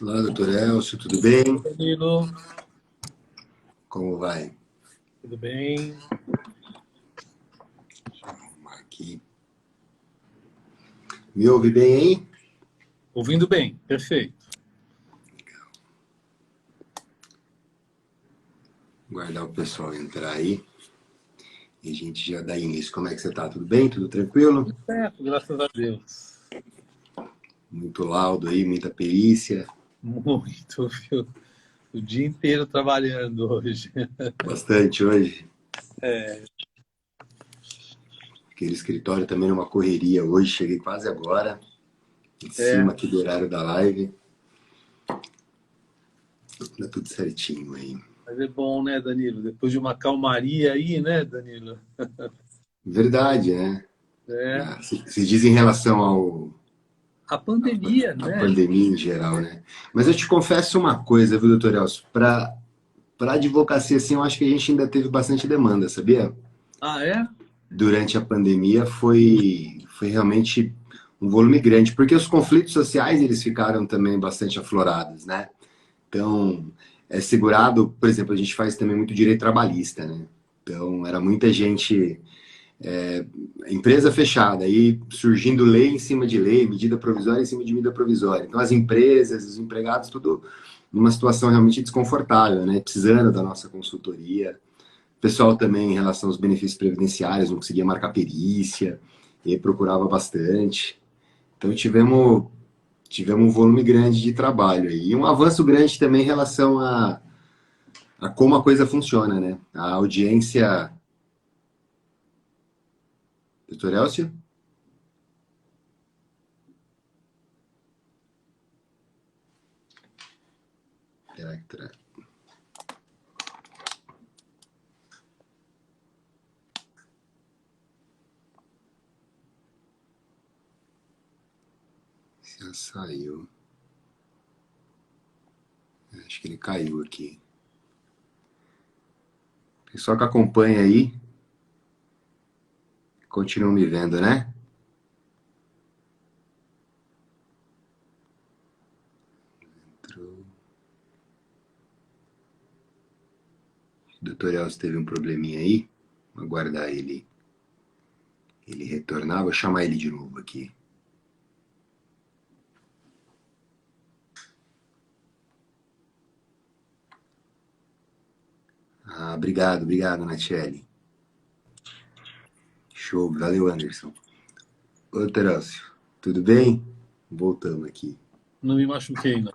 Olá, doutor Elcio, tudo bem? Danilo, Como vai? tudo bem? Aqui. Me ouve bem aí? Ouvindo bem, perfeito. Guardar o pessoal entrar aí e a gente já dá início. Como é que você tá? Tudo bem? Tudo tranquilo? Tudo certo, graças a Deus. Muito laudo aí, muita perícia. Muito, viu? O dia inteiro trabalhando hoje. Bastante hoje. É, Aquele escritório também numa correria hoje. Cheguei quase agora, em é, cima aqui do horário da live. Tá tudo certinho aí. mas é bom, né, Danilo? Depois de uma calmaria aí, né, Danilo? Verdade, né? É, Se diz em relação a pandemia, à né? pandemia em geral, né? Mas eu te confesso uma coisa, viu, doutor Elcio? Para advocacia, assim, eu acho que a gente ainda teve bastante demanda, sabia? Ah, é? Durante a pandemia foi realmente um volume grande, porque os conflitos sociais eles ficaram também bastante aflorados, né? Então, é segurado, por exemplo, a gente faz também muito direito trabalhista, né? Então, era muita gente, empresa fechada, aí surgindo lei em cima de lei, medida provisória em cima de medida provisória. Então, as empresas, os empregados, tudo numa situação realmente desconfortável, né? Precisando da nossa consultoria. O pessoal também, em relação aos benefícios previdenciários, não conseguia marcar perícia, e aí procurava bastante. Então tivemos um volume grande de trabalho aí. E um avanço grande também em relação a como a coisa funciona, né? A audiência. Doutor Elcio? Já saiu. Acho que ele caiu aqui. Pessoal que acompanha aí, continua me vendo, né? O doutor Elcio teve um probleminha aí. Vou aguardar ele retornar. Vou chamar ele de novo aqui. Ah, obrigado, Nacheli. Show, valeu, Anderson. Ô, Terácio, tudo bem? Voltamos aqui. Não me machuquei, não.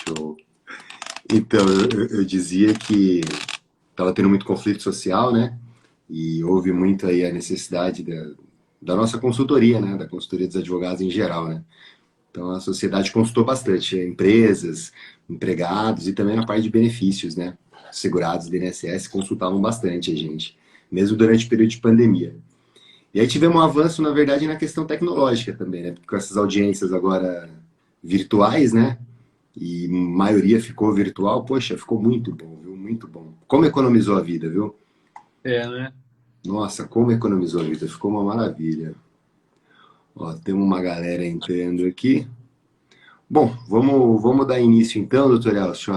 Show. Então, eu dizia que estava tendo muito conflito social, né? E houve muito aí a necessidade da nossa consultoria, né? Da consultoria dos advogados em geral, né? Então, a sociedade consultou bastante empresas, empregados e também na parte de benefícios, né? Segurados do INSS consultavam bastante a gente, mesmo durante o período de pandemia. E aí tivemos um avanço, na verdade, na questão tecnológica também, né? Porque com essas audiências agora virtuais, né? E maioria ficou virtual, poxa, ficou muito bom, viu? Muito bom. Como economizou a vida, viu? É, né? Nossa, como economizou a vida, ficou uma maravilha. Ó, tem uma galera entrando aqui. Bom, vamos dar início então, doutor Elcio,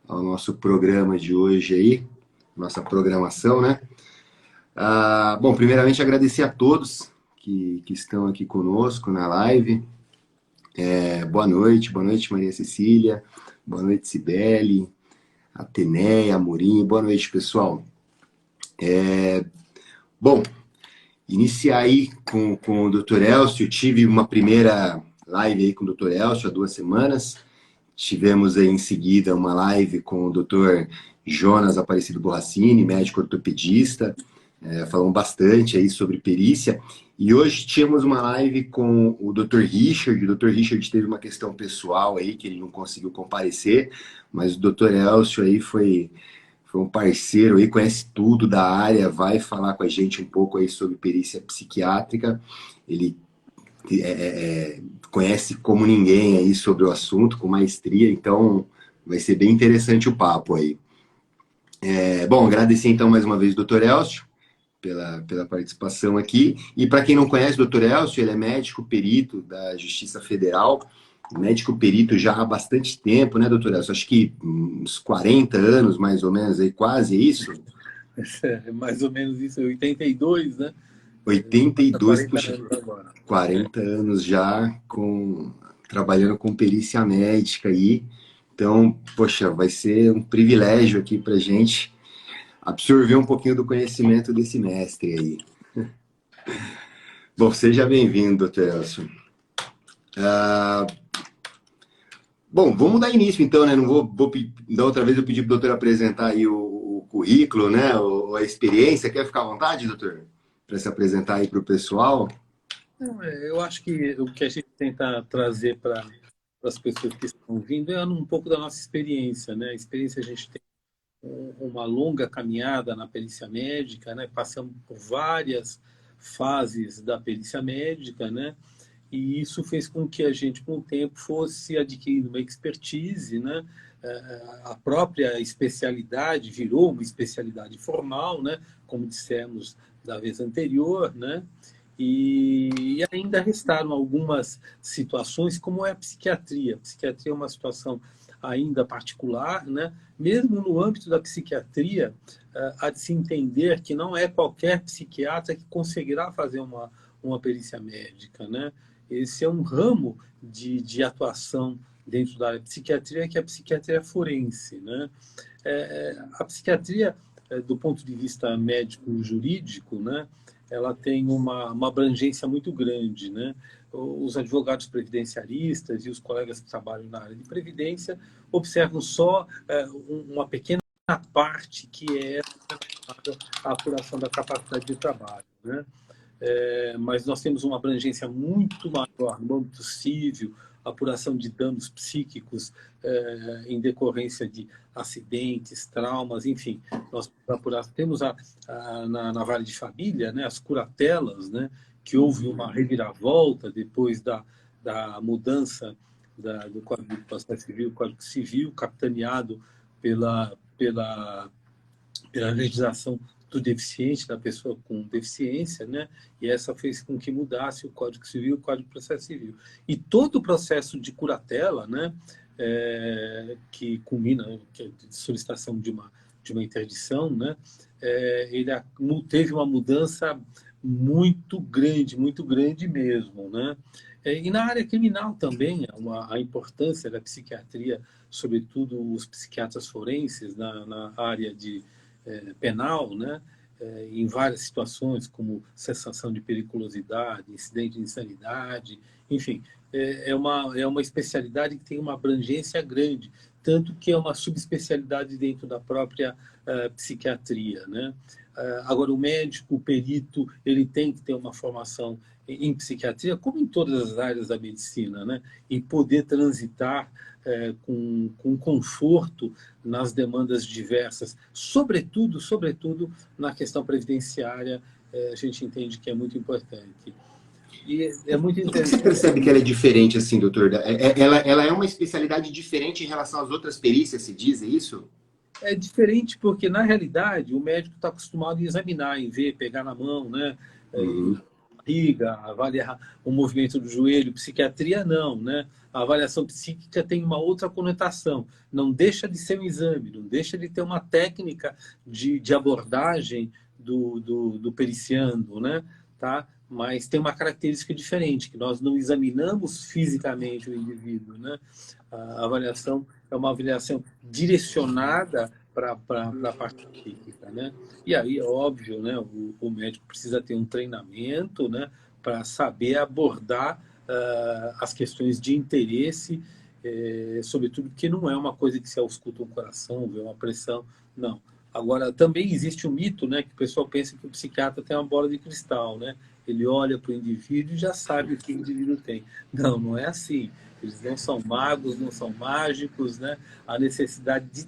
ao nosso programa de hoje aí, nossa programação, né? Bom, primeiramente agradecer a todos que estão aqui conosco na live. Boa noite, Maria Cecília, boa noite, Cibele, Ateneia, Amorim, boa noite, pessoal. Bom, iniciar aí com o Dr. Elcio, tive uma primeira live aí com o Dr. Elcio há 2 semanas, tivemos aí em seguida uma live com o Dr. Jonas Aparecido Borracini, médico ortopedista, falamos bastante aí sobre perícia, e hoje tínhamos uma live com o Dr. Richard. O Dr. Richard teve uma questão pessoal aí, que ele não conseguiu comparecer, mas o Dr. Elcio aí foi um parceiro aí, conhece tudo da área, vai falar com a gente um pouco aí sobre perícia psiquiátrica. Ele conhece como ninguém aí sobre o assunto, com maestria, então vai ser bem interessante o papo aí. Bom, agradecer então mais uma vez o Dr. Elcio, pela participação aqui. E para quem não conhece o Dr. Elcio, ele é médico perito da Justiça Federal, médico perito já há bastante tempo, né, doutor Elcio? Acho que uns 40 anos, mais ou menos, aí, quase, é isso? É mais ou menos isso, 82, né? 82, 40 puxa, anos agora. 40 anos já trabalhando com perícia médica aí. Então, poxa, vai ser um privilégio aqui para gente absorver um pouquinho do conhecimento desse mestre aí. Bom, seja bem-vindo, doutor Elcio. Bom, vamos dar início então, né? Não da outra vez eu pedi para o doutor apresentar aí o currículo, né? A experiência. Quer ficar à vontade, doutor? Para se apresentar aí para o pessoal? Não, eu acho que o que a gente tenta trazer para as pessoas que estão vindo é um pouco da nossa experiência, né? A experiência, a gente tem uma longa caminhada na perícia médica, né? Passamos por várias fases da perícia médica, né? E isso fez com que a gente, com o tempo, fosse adquirindo uma expertise, né? A própria especialidade virou uma especialidade formal, né? Como dissemos da vez anterior, né? E ainda restaram algumas situações, como é a psiquiatria. A psiquiatria é uma situação ainda particular, né? Mesmo no âmbito da psiquiatria, há de se entender que não é qualquer psiquiatra que conseguirá fazer uma perícia médica, né? Esse é um ramo de atuação dentro da área de psiquiatria, que é a psiquiatria forense, né? A psiquiatria, do ponto de vista médico-jurídico, né? Ela tem uma abrangência muito grande, né? Os advogados previdenciaristas e os colegas que trabalham na área de previdência observam só uma pequena parte que é a apuração da capacidade de trabalho, né? Mas nós temos uma abrangência muito maior no âmbito civil, apuração de danos psíquicos em decorrência de acidentes, traumas, enfim. Nós temos na vara de família, né, as curatelas, né, que houve uma reviravolta depois da mudança do Código de Processo Civil, Código Civil, capitaneado pela legislação do deficiente, da pessoa com deficiência, né? E essa fez com que mudasse o Código Civil e o Código de Processo Civil. E todo o processo de curatela, né? Que culmina, que é de solicitação de uma interdição, né? Ele teve uma mudança muito grande mesmo, né? E na área criminal também, a importância da psiquiatria, sobretudo os psiquiatras forenses na área de penal, né? Em várias situações, como cessação de periculosidade, incidente de insanidade, enfim, é uma especialidade que tem uma abrangência grande, tanto que é uma subespecialidade dentro da própria psiquiatria, né? Agora, o médico, o perito, ele tem que ter uma formação em psiquiatria, como em todas as áreas da medicina, né? E poder transitar com conforto nas demandas diversas, sobretudo na questão previdenciária, a gente entende que é muito importante. E é muito Por que você interessante. percebe que ela é diferente assim, doutor? Ela é uma especialidade diferente em relação às outras perícias, se diz, é isso? É diferente porque, na realidade, o médico está acostumado a examinar, em ver, pegar na mão, né? Uhum. Barriga, avaliar o movimento do joelho. Psiquiatria, não, né? A avaliação psíquica tem uma outra conotação. Não deixa de ser um exame, não deixa de ter uma técnica de abordagem do periciando, né? Tá? Mas tem uma característica diferente, que nós não examinamos fisicamente o indivíduo, né? A avaliação é uma avaliação direcionada para a parte psíquica, né? E aí, é óbvio, né, o médico precisa ter um treinamento, né, para saber abordar as questões de interesse, sobretudo porque não é uma coisa que se ausculta um coração, vê uma pressão, não. Agora, também existe um mito, né, que o pessoal pensa que o psiquiatra tem uma bola de cristal, né? Ele olha para o indivíduo e já sabe o que o indivíduo tem. Não, não é assim. Eles não são magos, não são mágicos, né? A necessidade de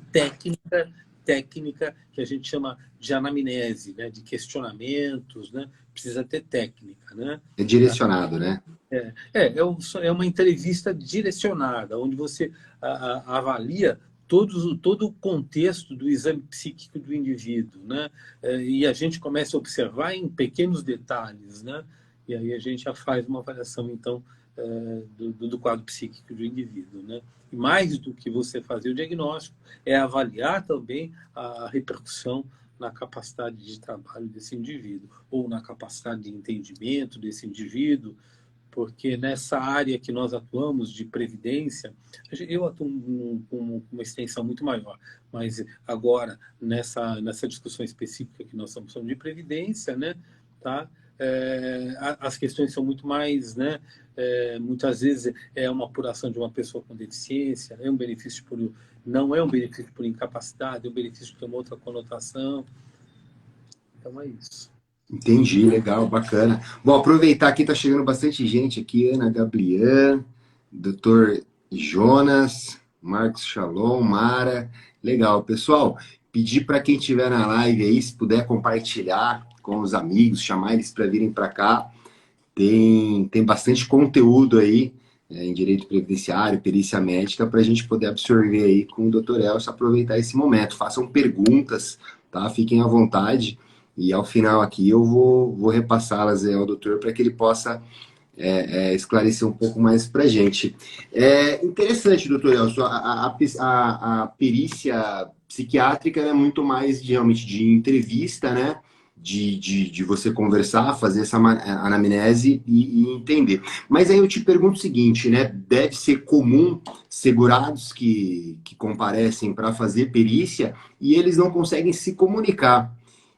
técnica que a gente chama de anamnese, né? De questionamentos, né? Precisa ter técnica, né? É direcionado, né? É uma entrevista direcionada, onde você avalia todo o contexto do exame psíquico do indivíduo, né? E a gente começa a observar em pequenos detalhes, né? E aí a gente já faz uma avaliação, então, do quadro psíquico do indivíduo, né? E mais do que você fazer o diagnóstico, é avaliar também a repercussão na capacidade de trabalho desse indivíduo, ou na capacidade de entendimento desse indivíduo, porque nessa área que nós atuamos de previdência, eu atuo com uma extensão muito maior, mas agora, nessa discussão específica que nós estamos falando de previdência, né, tá? As questões são muito mais, né, muitas vezes é uma apuração de uma pessoa com deficiência, é um benefício não é um benefício por incapacidade, é um benefício que tem uma outra conotação. Então é isso. Entendi, legal, bacana. Bom, aproveitar aqui, tá chegando bastante gente aqui, Ana Gabriel, Dr. Jonas, Marcos Shalom, Mara. Legal, pessoal. Pedir para quem estiver na live aí, se puder compartilhar com os amigos, chamar eles para virem para cá. Tem bastante conteúdo aí em direito previdenciário, perícia médica, para a gente poder absorver aí com o Dr. Elcio, aproveitar esse momento. Façam perguntas, tá? Fiquem à vontade. E ao final aqui eu vou repassá-las ao doutor para que ele possa esclarecer um pouco mais para a gente. É interessante, doutor Elcio, a perícia psiquiátrica é muito mais realmente de entrevista, né? De você conversar, fazer essa anamnese e entender. Mas aí eu te pergunto o seguinte, né? Deve ser comum segurados que comparecem para fazer perícia e eles não conseguem se comunicar.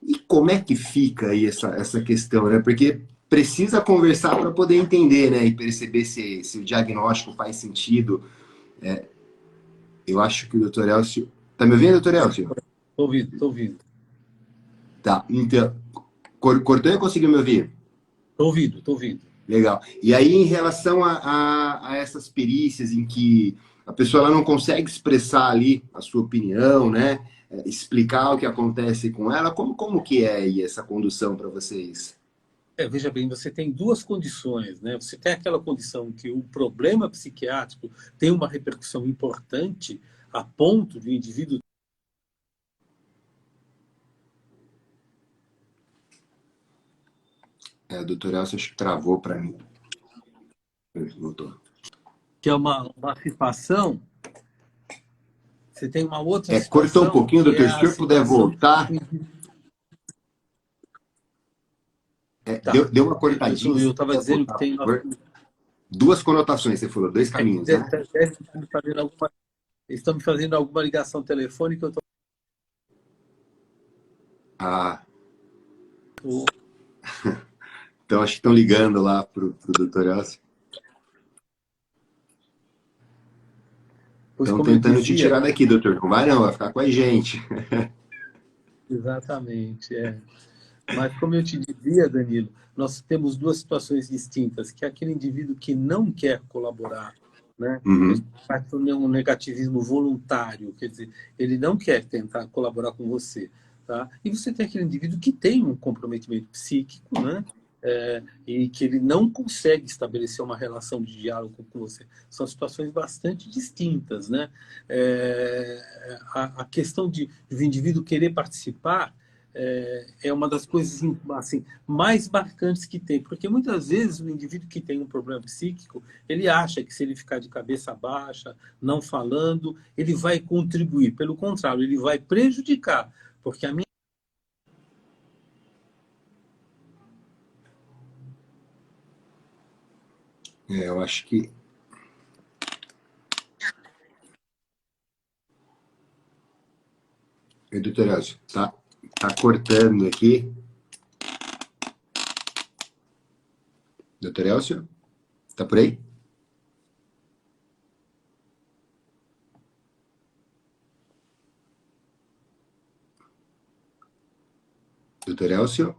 E como é que fica aí essa questão, né? Porque precisa conversar para poder entender, né? E perceber se o diagnóstico faz sentido. Eu acho que o doutor Elcio... Tá me ouvindo, doutor Elcio? Estou ouvindo, estou ouvindo. Tá, então... Cortou e conseguiu me ouvir? Estou ouvindo, estou ouvindo. Legal. E aí, em relação a essas perícias em que a pessoa ela não consegue expressar ali a sua opinião, né? Explicar o que acontece com ela, como que é aí essa condução para vocês? Veja bem, você tem duas condições, né? Você tem aquela condição que o problema psiquiátrico tem uma repercussão importante a ponto de o indivíduo... Doutor Elcio, acho que travou para mim. Voltou. Que é uma situação... Você tem uma outra situação... Cortou um pouquinho, doutor. Se o senhor puder voltar... Tá. Deu uma cortadinha. Eu estava dizendo que tem... Duas conotações, você falou, dois caminhos, né? Estão me fazendo alguma ligação telefônica, eu tô... Então acho que estão ligando lá pro Dr. Elcio. Estão tentando te tirar daqui, doutor. Não vai não, vai ficar com a gente. Exatamente, Mas como eu te dizia, Danilo, nós temos duas situações distintas, que é aquele indivíduo que não quer colaborar, né? Parte um negativismo voluntário, quer dizer, ele não quer tentar colaborar com você, tá? E você tem aquele indivíduo que tem um comprometimento psíquico, né? E que ele não consegue estabelecer uma relação de diálogo com você. São situações bastante distintas, né? A questão de o indivíduo querer participar é uma das coisas assim, mais marcantes que tem, porque muitas vezes o indivíduo que tem um problema psíquico, ele acha que se ele ficar de cabeça baixa, não falando, ele vai contribuir. Pelo contrário, ele vai prejudicar, porque a minha... Eu acho que... Doutor Elcio, tá cortando aqui. Doutor Elcio, tá por aí? Doutor Elcio?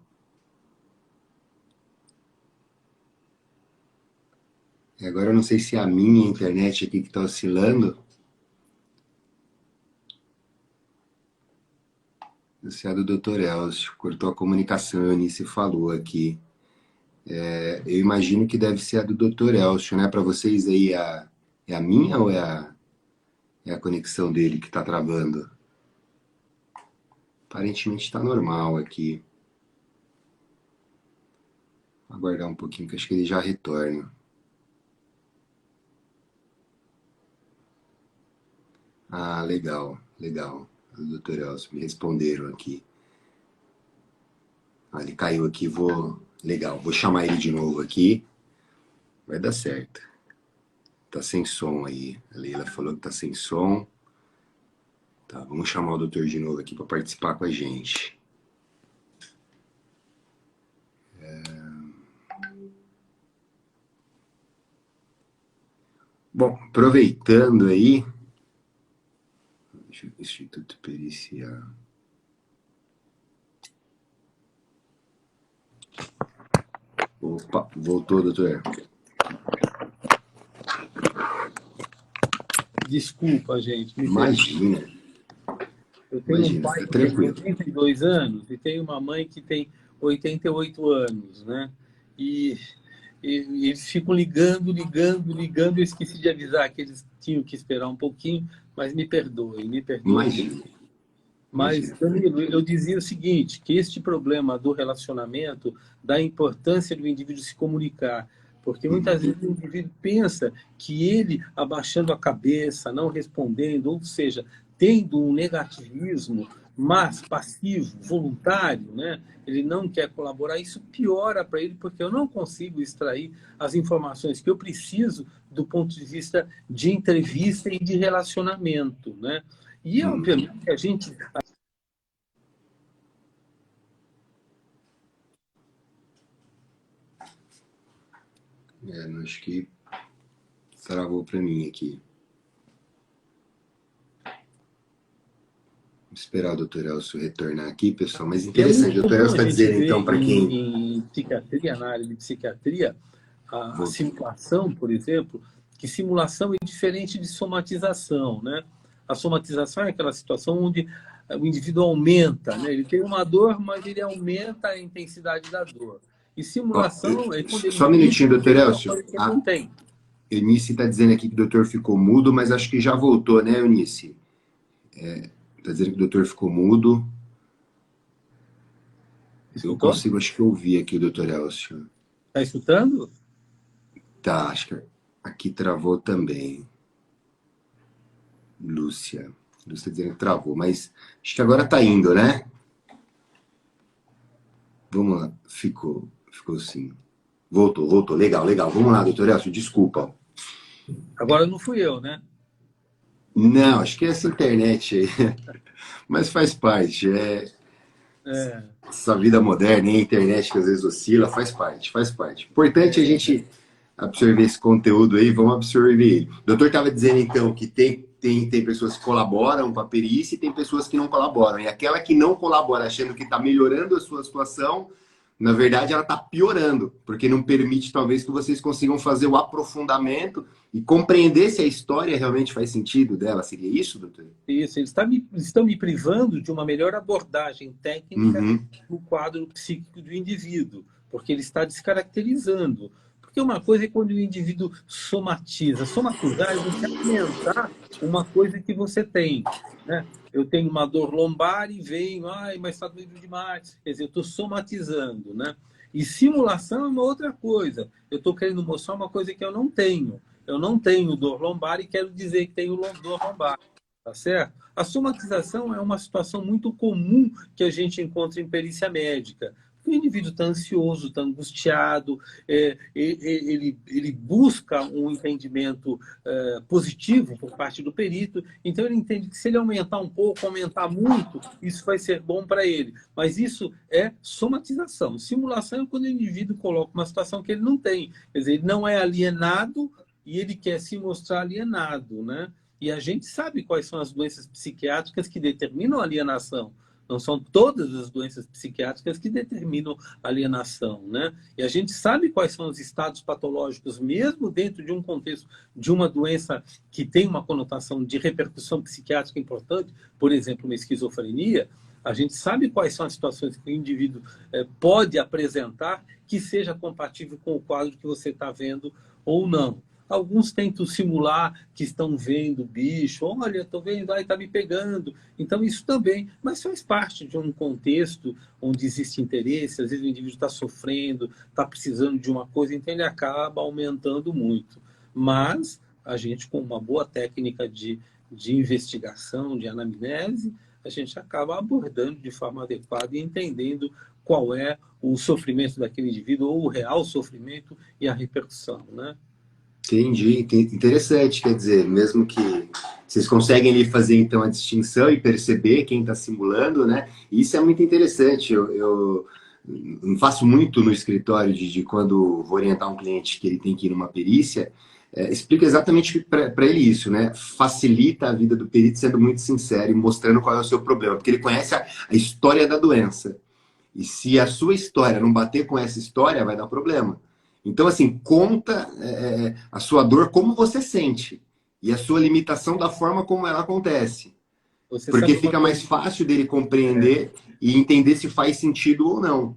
Agora eu não sei se é a minha internet aqui que está oscilando. Se é do Dr. Elcio. Cortou a comunicação, a Eunice falou aqui. Eu imagino que deve ser a do Dr. Elcio, né? Para vocês aí, é a minha ou é É a conexão dele que está travando. Aparentemente está normal aqui. Vou aguardar um pouquinho, que acho que ele já retorna. Ah, legal, legal. O doutor Elcio me responderam aqui. Ah, ele caiu aqui, Legal, vou chamar ele de novo aqui. Vai dar certo. Tá sem som aí. A Leila falou que tá sem som. Tá, vamos chamar o doutor de novo aqui para participar com a gente. Bom, aproveitando aí, Instituto Pericial. Opa, voltou, doutor. Desculpa, gente. Imagina. Eu tenho um pai que tem 82 anos e tenho uma mãe que tem 88 anos, né? E eles ficam ligando. Eu esqueci de avisar que eles tinham que esperar um pouquinho, mas me perdoem. Imagina. Mas, Danilo, eu dizia o seguinte, que este problema do relacionamento, da importância do indivíduo se comunicar, porque muitas vezes o indivíduo pensa que ele, abaixando a cabeça, não respondendo, ou seja, tendo um negativismo, mas passivo, voluntário, né? Ele não quer colaborar, isso piora para ele, porque eu não consigo extrair as informações que eu preciso do ponto de vista de entrevista e de relacionamento, né? E, obviamente, a gente... Acho que travou para mim aqui. Vou esperar o doutor Elcio retornar aqui, pessoal. Mas interessante, o doutor Elcio está dizendo, então, para quem... Em psiquiatria, na área de psiquiatria, a simulação, por exemplo, que simulação é diferente de somatização, né? A somatização é aquela situação onde o indivíduo aumenta, né? Ele tem uma dor, mas ele aumenta a intensidade da dor. E simulação é quando ele... Só um minutinho, doutor Elcio. Não tem. Eunice está dizendo aqui que o doutor ficou mudo, mas acho que já voltou, né, Eunice? Está dizendo que o doutor ficou mudo. Eu consigo, acho que ouvir aqui o doutor Elcio. Está escutando? Tá, acho que aqui travou também. Lúcia está dizendo que travou, mas acho que agora está indo, né? Vamos lá, ficou sim. Voltou, legal. Vamos lá, doutor Elcio, desculpa. Agora não fui eu, né? Não, acho que é essa internet aí. Mas faz parte. Essa vida moderna, a internet que às vezes oscila, faz parte. Importante a gente absorver esse conteúdo aí, vamos absorver ele. O doutor estava dizendo, então, que tem pessoas que colaboram com a perícia e tem pessoas que não colaboram. E aquela que não colabora, achando que está melhorando a sua situação, na verdade, ela está piorando, porque não permite, talvez, que vocês consigam fazer o aprofundamento e compreender se a história realmente faz sentido dela. Seria isso, doutor? Isso, eles estão me privando de uma melhor abordagem técnica no quadro psíquico do indivíduo, porque ele está descaracterizando. Porque uma coisa é quando o indivíduo somatiza. Somatizar é você aumentar uma coisa que você tem, né? Eu tenho uma dor lombar e venho, mas está doendo demais. Quer dizer, eu estou somatizando, né? E simulação é uma outra coisa. Eu estou querendo mostrar uma coisa que eu não tenho. Eu não tenho dor lombar e quero dizer que tenho dor lombar. Tá certo? A somatização é uma situação muito comum que a gente encontra em perícia médica. O indivíduo está ansioso, está angustiado, ele busca um entendimento positivo por parte do perito, então ele entende que se ele aumentar um pouco, aumentar muito, isso vai ser bom para ele. Mas isso é somatização. Simulação é quando o indivíduo coloca uma situação que ele não tem. Quer dizer, ele não é alienado e ele quer se mostrar alienado, né? E a gente sabe quais são as doenças psiquiátricas que determinam a alienação. Não são todas as doenças psiquiátricas que determinam alienação, né? E a gente sabe quais são os estados patológicos, mesmo dentro de um contexto de uma doença que tem uma conotação de repercussão psiquiátrica importante, por exemplo, uma esquizofrenia, a gente sabe quais são as situações que o indivíduo pode apresentar que seja compatível com o quadro que você está vendo ou não. Alguns tentam simular que estão vendo o bicho. Olha, estou vendo, ai, está me pegando. Então, isso também. Mas faz parte de um contexto onde existe interesse. Às vezes o indivíduo está sofrendo, está precisando de uma coisa, então ele acaba aumentando muito. Mas a gente, com uma boa técnica de investigação, de anamnese, a gente acaba abordando de forma adequada e entendendo qual é o sofrimento daquele indivíduo, ou o real sofrimento e a repercussão, né? Entendi, interessante, quer dizer, mesmo que vocês conseguem ali fazer então a distinção e perceber quem está simulando, né? Isso é muito interessante. Eu não faço muito no escritório de quando vou orientar um cliente que ele tem que ir numa perícia, explica exatamente para ele isso, né? Facilita a vida do perito sendo muito sincero e mostrando qual é o seu problema, porque ele conhece a história da doença. E se a sua história não bater com essa história, vai dar problema. Então, assim, conta a sua dor como você sente e a sua limitação da forma como ela acontece. Você Porque sabe uma fica mais coisa, fácil dele compreender e entender se faz sentido ou não,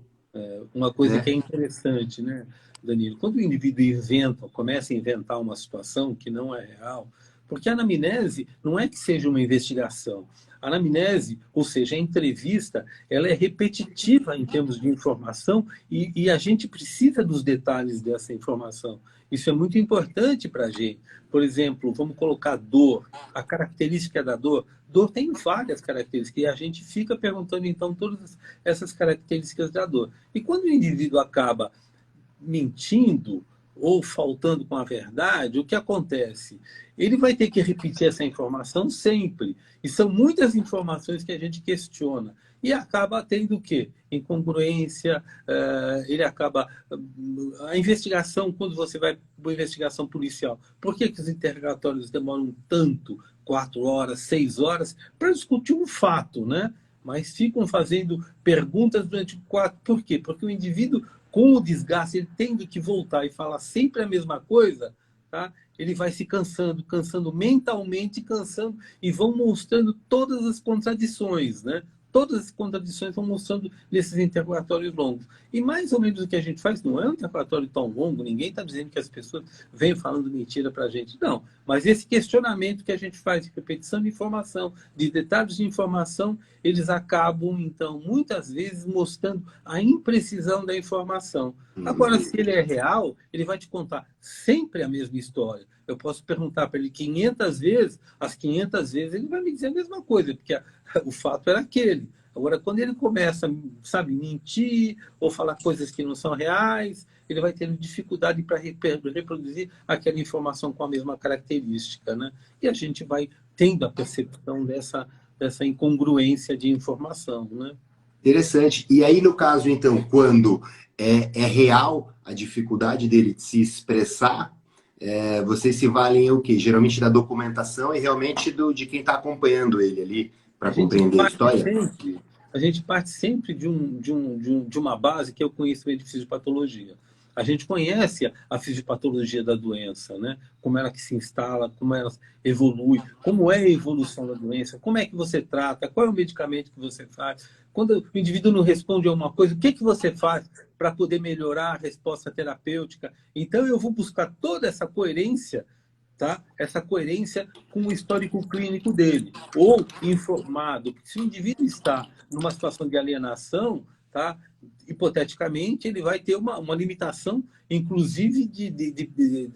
uma coisa que né? é interessante, né, Danilo? Quando o indivíduo inventa, começa a inventar uma situação que não é real, porque a anamnese não é que seja uma investigação. A anamnese, ou seja, a entrevista, ela é repetitiva em termos de informação e a gente precisa dos detalhes dessa informação. Isso é muito importante para a gente. Por exemplo, vamos colocar dor, a característica da dor. Dor tem várias características e a gente fica perguntando, então, todas essas características da dor. E quando o indivíduo acaba mentindo ou faltando com a verdade, o que acontece? Ele vai ter que repetir essa informação sempre. E são muitas informações que a gente questiona. E acaba tendo o quê? Incongruência, ele acaba... A investigação, quando você vai para uma investigação policial, por que os interrogatórios demoram tanto, 4 horas, 6 horas, para discutir um fato, né? Mas ficam fazendo perguntas durante 4... Por quê? Porque o indivíduo, com o desgaste, ele tendo que voltar e falar sempre a mesma coisa, tá? Ele vai se cansando, cansando mentalmente, cansando, e vão mostrando todas as contradições, né? Todas as contradições vão mostrando nesses interrogatórios longos. E mais ou menos o que a gente faz não é um interrogatório tão longo, ninguém está dizendo que as pessoas vêm falando mentira para a gente, não. Mas esse questionamento que a gente faz de repetição de informação, de detalhes de informação, eles acabam, então, muitas vezes mostrando a imprecisão da informação. Agora, se ele é real, ele vai te contar sempre a mesma história. Eu posso perguntar para ele 500 vezes, as 500 vezes ele vai me dizer a mesma coisa, porque o fato era aquele. Agora, quando ele começa, sabe, mentir ou falar coisas que não são reais, ele vai tendo dificuldade para reproduzir aquela informação com a mesma característica, né? E a gente vai tendo a percepção dessa incongruência de informação, né? Interessante. E aí, no caso, então, quando é real a dificuldade dele de se expressar, vocês se valem o quê? Geralmente da documentação e realmente de quem está acompanhando ele ali A para gente compreender a parte história? sempre, a gente parte sempre de uma base que é o conhecimento de fisiopatologia. A gente conhece a fisiopatologia da doença, né? Como ela que se instala, como ela evolui, como é a evolução da doença, como é que você trata, qual é o medicamento que você faz. Quando o indivíduo não responde a uma coisa, o que você faz para poder melhorar a resposta terapêutica? Então, eu vou buscar toda essa coerência, tá? Essa coerência com o histórico clínico dele, ou informado, porque se o indivíduo está numa situação de alienação, tá? Hipoteticamente, ele vai ter uma limitação, inclusive,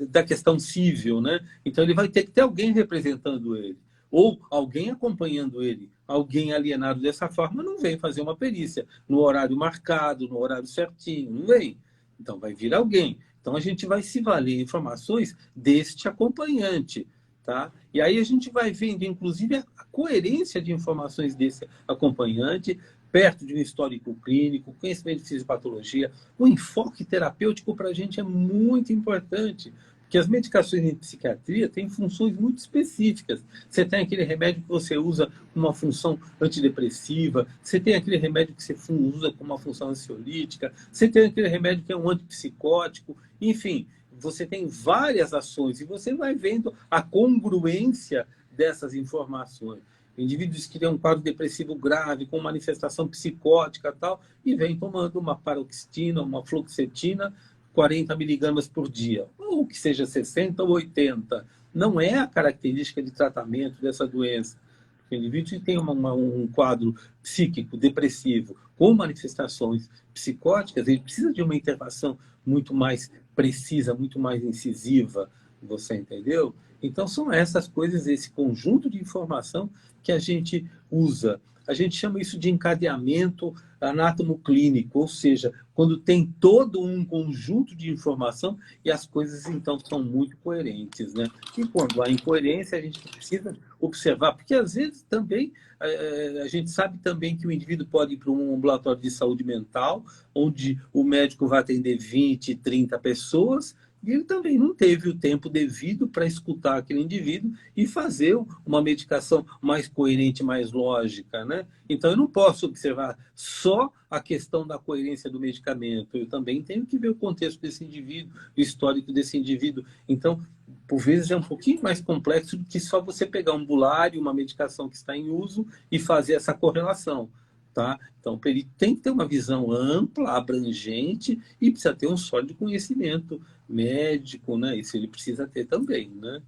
da questão civil, né? Então, ele vai ter que ter alguém representando ele, ou alguém acompanhando ele. Alguém alienado dessa forma não vem fazer uma perícia no horário marcado, no horário certinho, não vem. Então, vai vir alguém. Então, a gente vai se valer informações deste acompanhante, tá? E aí a gente vai vendo, inclusive, a coerência de informações desse acompanhante, perto de um histórico clínico, conhecimento de fisiopatologia. O enfoque terapêutico para a gente é muito importante, porque as medicações em psiquiatria têm funções muito específicas. Você tem aquele remédio que você usa com uma função antidepressiva, você tem aquele remédio que você usa com uma função ansiolítica, você tem aquele remédio que é um antipsicótico, enfim, você tem várias ações e você vai vendo a congruência dessas informações. Indivíduos que têm um quadro depressivo grave, com manifestação psicótica e tal, e vem tomando uma paroxetina, uma fluoxetina, 40 miligramas por dia, ou que seja 60 ou 80. Não é a característica de tratamento dessa doença. O indivíduo que tem um quadro psíquico, depressivo, com manifestações psicóticas, ele precisa de uma intervenção muito mais precisa, muito mais incisiva, você entendeu? Então, são essas coisas, esse conjunto de informação que a gente usa. A gente chama isso de encadeamento anátomo-clínico, ou seja, quando tem todo um conjunto de informação e as coisas, então, são muito coerentes, né? E quando há incoerência, a gente precisa observar, porque às vezes também a gente sabe também que o indivíduo pode ir para um ambulatório de saúde mental, onde o médico vai atender 20, 30 pessoas, e ele também não teve o tempo devido para escutar aquele indivíduo e fazer uma medicação mais coerente, mais lógica, né? Então, eu não posso observar só a questão da coerência do medicamento. Eu também tenho que ver o contexto desse indivíduo, o histórico desse indivíduo. Então, por vezes, é um pouquinho mais complexo do que só você pegar um bulário, uma medicação que está em uso e fazer essa correlação. Tá? Então, o perito tem que ter uma visão ampla, abrangente e precisa ter um sólido conhecimento médico, né? Isso ele precisa ter também, né?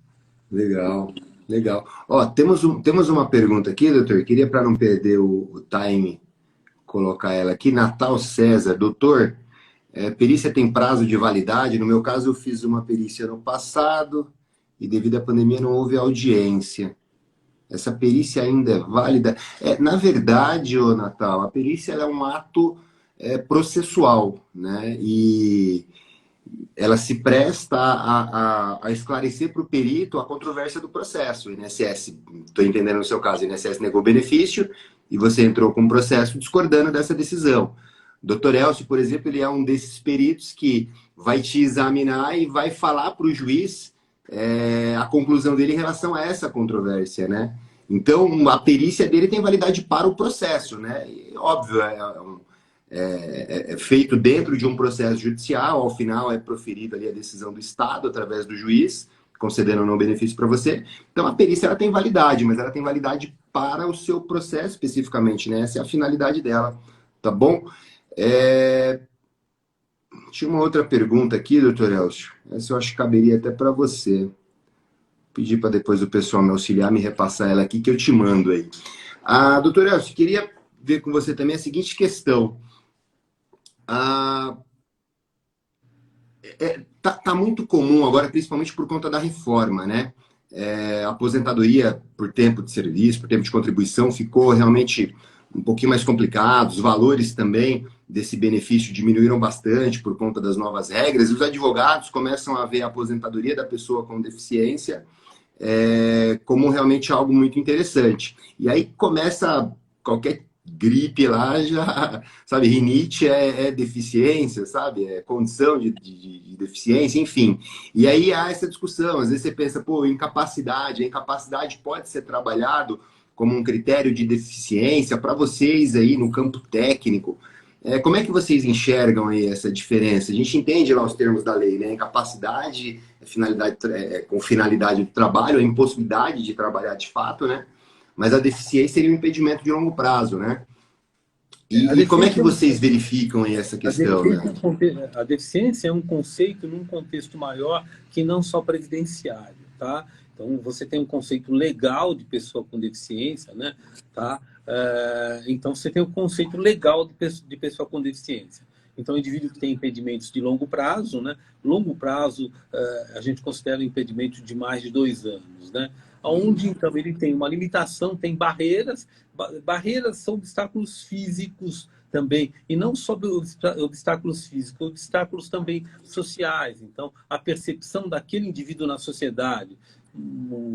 Legal, legal. Ó, temos uma pergunta aqui, doutor. Queria, para não perder o time, colocar ela aqui. Natal César, doutor, perícia tem prazo de validade? No meu caso, eu fiz uma perícia no passado e devido à pandemia não houve audiência. Essa perícia ainda é válida? Na verdade, ô Natal, a perícia ela é um ato processual, né? E ela se presta a esclarecer para o perito a controvérsia do processo. O INSS, estou entendendo no seu caso, o INSS negou benefício e você entrou com um processo discordando dessa decisão. Dr. Elcio, por exemplo, ele é um desses peritos que vai te examinar e vai falar para o juiz a conclusão dele em relação a essa controvérsia, né? Então, a perícia dele tem validade para o processo, né? E, óbvio, é feito dentro de um processo judicial, ao final é proferida ali a decisão do Estado através do juiz, concedendo ou não benefício para você. Então, a perícia ela tem validade, mas ela tem validade para o seu processo especificamente, né? Essa é a finalidade dela, tá bom? Tinha uma outra pergunta aqui, doutor Elcio. Essa eu acho que caberia até para você. Pedir para depois o pessoal me auxiliar, me repassar ela aqui, que eu te mando aí. Doutor Elcio, queria ver com você também a seguinte questão. Tá muito comum agora, principalmente por conta da reforma, né? A aposentadoria por tempo de serviço, por tempo de contribuição, ficou realmente um pouquinho mais complicado. Os valores também desse benefício diminuíram bastante por conta das novas regras. E os advogados começam a ver a aposentadoria da pessoa com deficiência como realmente algo muito interessante. E aí começa qualquer gripe lá, já, sabe, rinite é deficiência, sabe, é condição de deficiência, enfim. E aí há essa discussão, às vezes você pensa, pô, a incapacidade pode ser trabalhado como um critério de deficiência para vocês aí no campo técnico. Como é que vocês enxergam aí essa diferença? A gente entende lá os termos da lei, né? Incapacidade, com finalidade do trabalho, a impossibilidade de trabalhar de fato, né? Mas a deficiência seria um impedimento de longo prazo, né? E como é que vocês verificam aí essa questão, né? A deficiência é um conceito num contexto maior que não só previdenciário, tá? Então, você tem um conceito legal de pessoa com deficiência, né? Tá? Então, você tem o conceito legal de pessoa com deficiência. Então, o indivíduo que tem impedimentos de longo prazo, né? Longo prazo, a gente considera um impedimento de mais de 2 anos, né? Onde, então, ele tem uma limitação, tem barreiras. Barreiras são obstáculos físicos também, e não só obstáculos físicos, obstáculos também sociais. Então, a percepção daquele indivíduo na sociedade,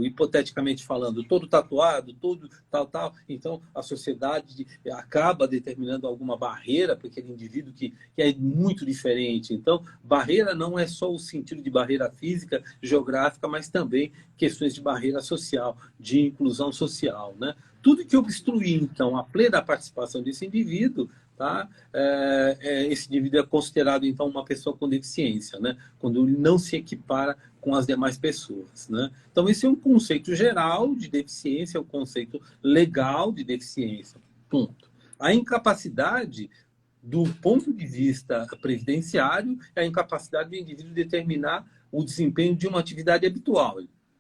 hipoteticamente falando, todo tatuado, todo tal. Então, a sociedade acaba determinando alguma barreira para aquele indivíduo que é muito diferente. Então, barreira não é só o sentido de barreira física, geográfica, mas também questões de barreira social, de inclusão social, né? Tudo que obstruir, então, a plena participação desse indivíduo, tá? Esse indivíduo é considerado, então, uma pessoa com deficiência, né? Quando ele não se equipara com as demais pessoas, né? Então, esse é um conceito geral de deficiência, é um conceito legal de deficiência, ponto. A incapacidade do ponto de vista previdenciário, é a incapacidade do indivíduo determinar o desempenho de uma atividade habitual.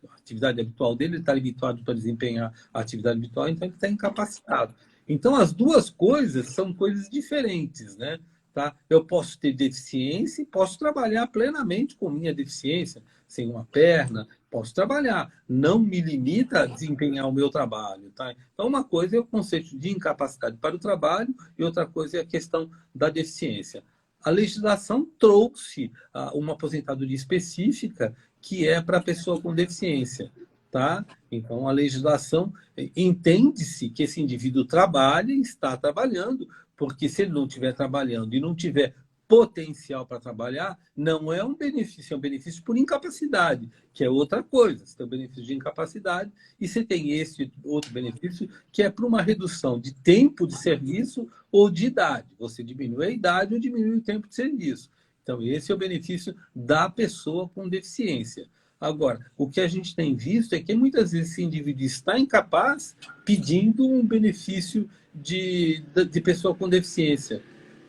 A atividade habitual dele, ele está habituado para desempenhar a atividade habitual, então ele está incapacitado. Então, as duas coisas são coisas diferentes, né? Tá? Eu posso ter deficiência e posso trabalhar plenamente com minha deficiência, sem uma perna, posso trabalhar. Não me limita a desempenhar o meu trabalho. Tá? Então, uma coisa é o conceito de incapacidade para o trabalho e outra coisa é a questão da deficiência. A legislação trouxe uma aposentadoria específica que é para a pessoa com deficiência. Tá? Então, a legislação entende-se que esse indivíduo trabalha e está trabalhando, porque se ele não estiver trabalhando e não tiver potencial para trabalhar, não é um benefício por incapacidade, que é outra coisa. Você tem o benefício de incapacidade e você tem esse outro benefício que é por uma redução de tempo de serviço ou de idade. Você diminui a idade ou diminui o tempo de serviço. Então, esse é o benefício da pessoa com deficiência. Agora, o que a gente tem visto é que muitas vezes esse indivíduo está incapaz pedindo um benefício de pessoa com deficiência.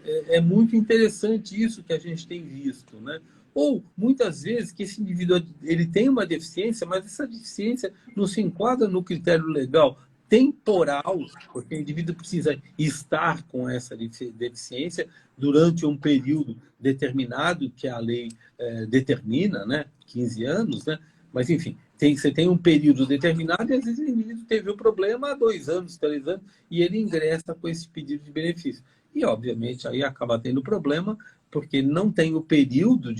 É muito interessante isso que a gente tem visto, né? Ou, muitas vezes, que esse indivíduo ele tem uma deficiência, mas essa deficiência não se enquadra no critério legal temporal, porque o indivíduo precisa estar com essa deficiência durante um período determinado que a lei determina, né? 15 anos, né? Mas, enfim, você tem um período determinado e, às vezes, o indivíduo teve o problema há 2 anos, 3 anos, e ele ingressa com esse pedido de benefício. E, obviamente, aí acaba tendo problema, porque não tem o período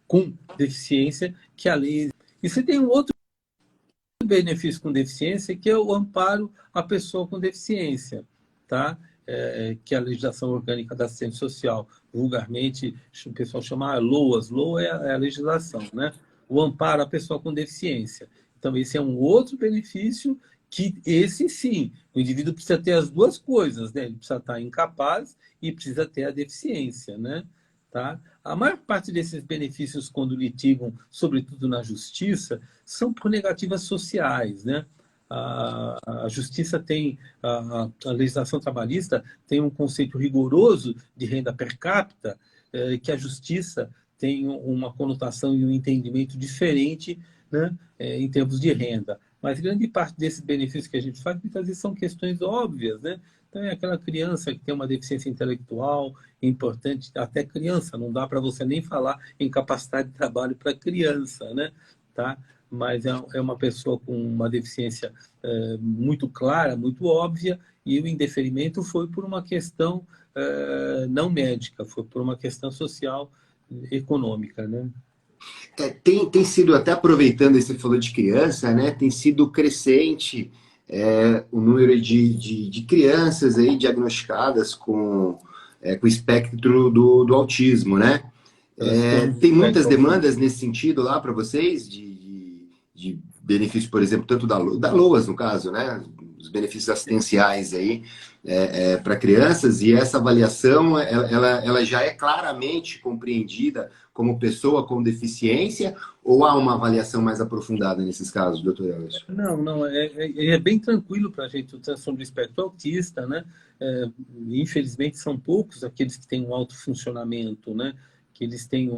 com deficiência que a lei... E você tem um outro benefício com deficiência, que é o amparo à pessoa com deficiência, tá? Que é a legislação orgânica da assistência social, vulgarmente o pessoal chama LOAS, LOA é a legislação, né? O amparo à pessoa com deficiência. Então, esse é um outro benefício que, esse sim, o indivíduo precisa ter as duas coisas, né? Ele precisa estar incapaz e precisa ter a deficiência, né? Tá? A maior parte desses benefícios, quando litigam, sobretudo na justiça, são por negativas sociais, né? A justiça tem, a legislação trabalhista tem um conceito rigoroso de renda per capita, que a justiça tem uma conotação e um entendimento diferente, né, em termos de renda. Mas grande parte desses benefícios que a gente faz, muitas vezes são questões óbvias, né? Então, é aquela criança que tem uma deficiência intelectual importante, até criança, não dá para você nem falar em capacidade de trabalho para criança, né? Tá? Mas é uma pessoa com uma deficiência muito clara, muito óbvia, e o indeferimento foi por uma questão não médica, foi por uma questão social, econômica, né? Tem sido, até aproveitando esse falou de criança, né? Tem sido crescente o número de crianças aí diagnosticadas com espectro do autismo, né? Tem muitas demandas nesse sentido lá para vocês, de benefício, por exemplo, tanto da LOAS, no caso, né? Os benefícios assistenciais aí para crianças, e essa avaliação ela já é claramente compreendida como pessoa com deficiência, ou há uma avaliação mais aprofundada nesses casos, doutor Ellis? Não, é bem tranquilo para a gente o transtorno do espectro autista, né? Infelizmente são poucos aqueles que têm um alto funcionamento, né? Que eles têm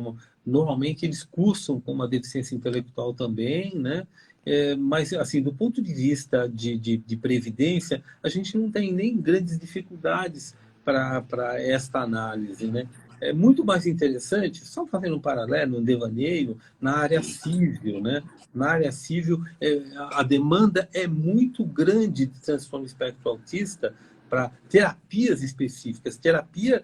normalmente eles cursam com uma deficiência intelectual também, né? Mas, assim, do ponto de vista de previdência, a gente não tem nem grandes dificuldades para esta análise, né? É muito mais interessante, só fazendo um paralelo, um devaneio, na área civil, né? Na área civil, a demanda é muito grande de transtorno espectro autista para terapias específicas, terapia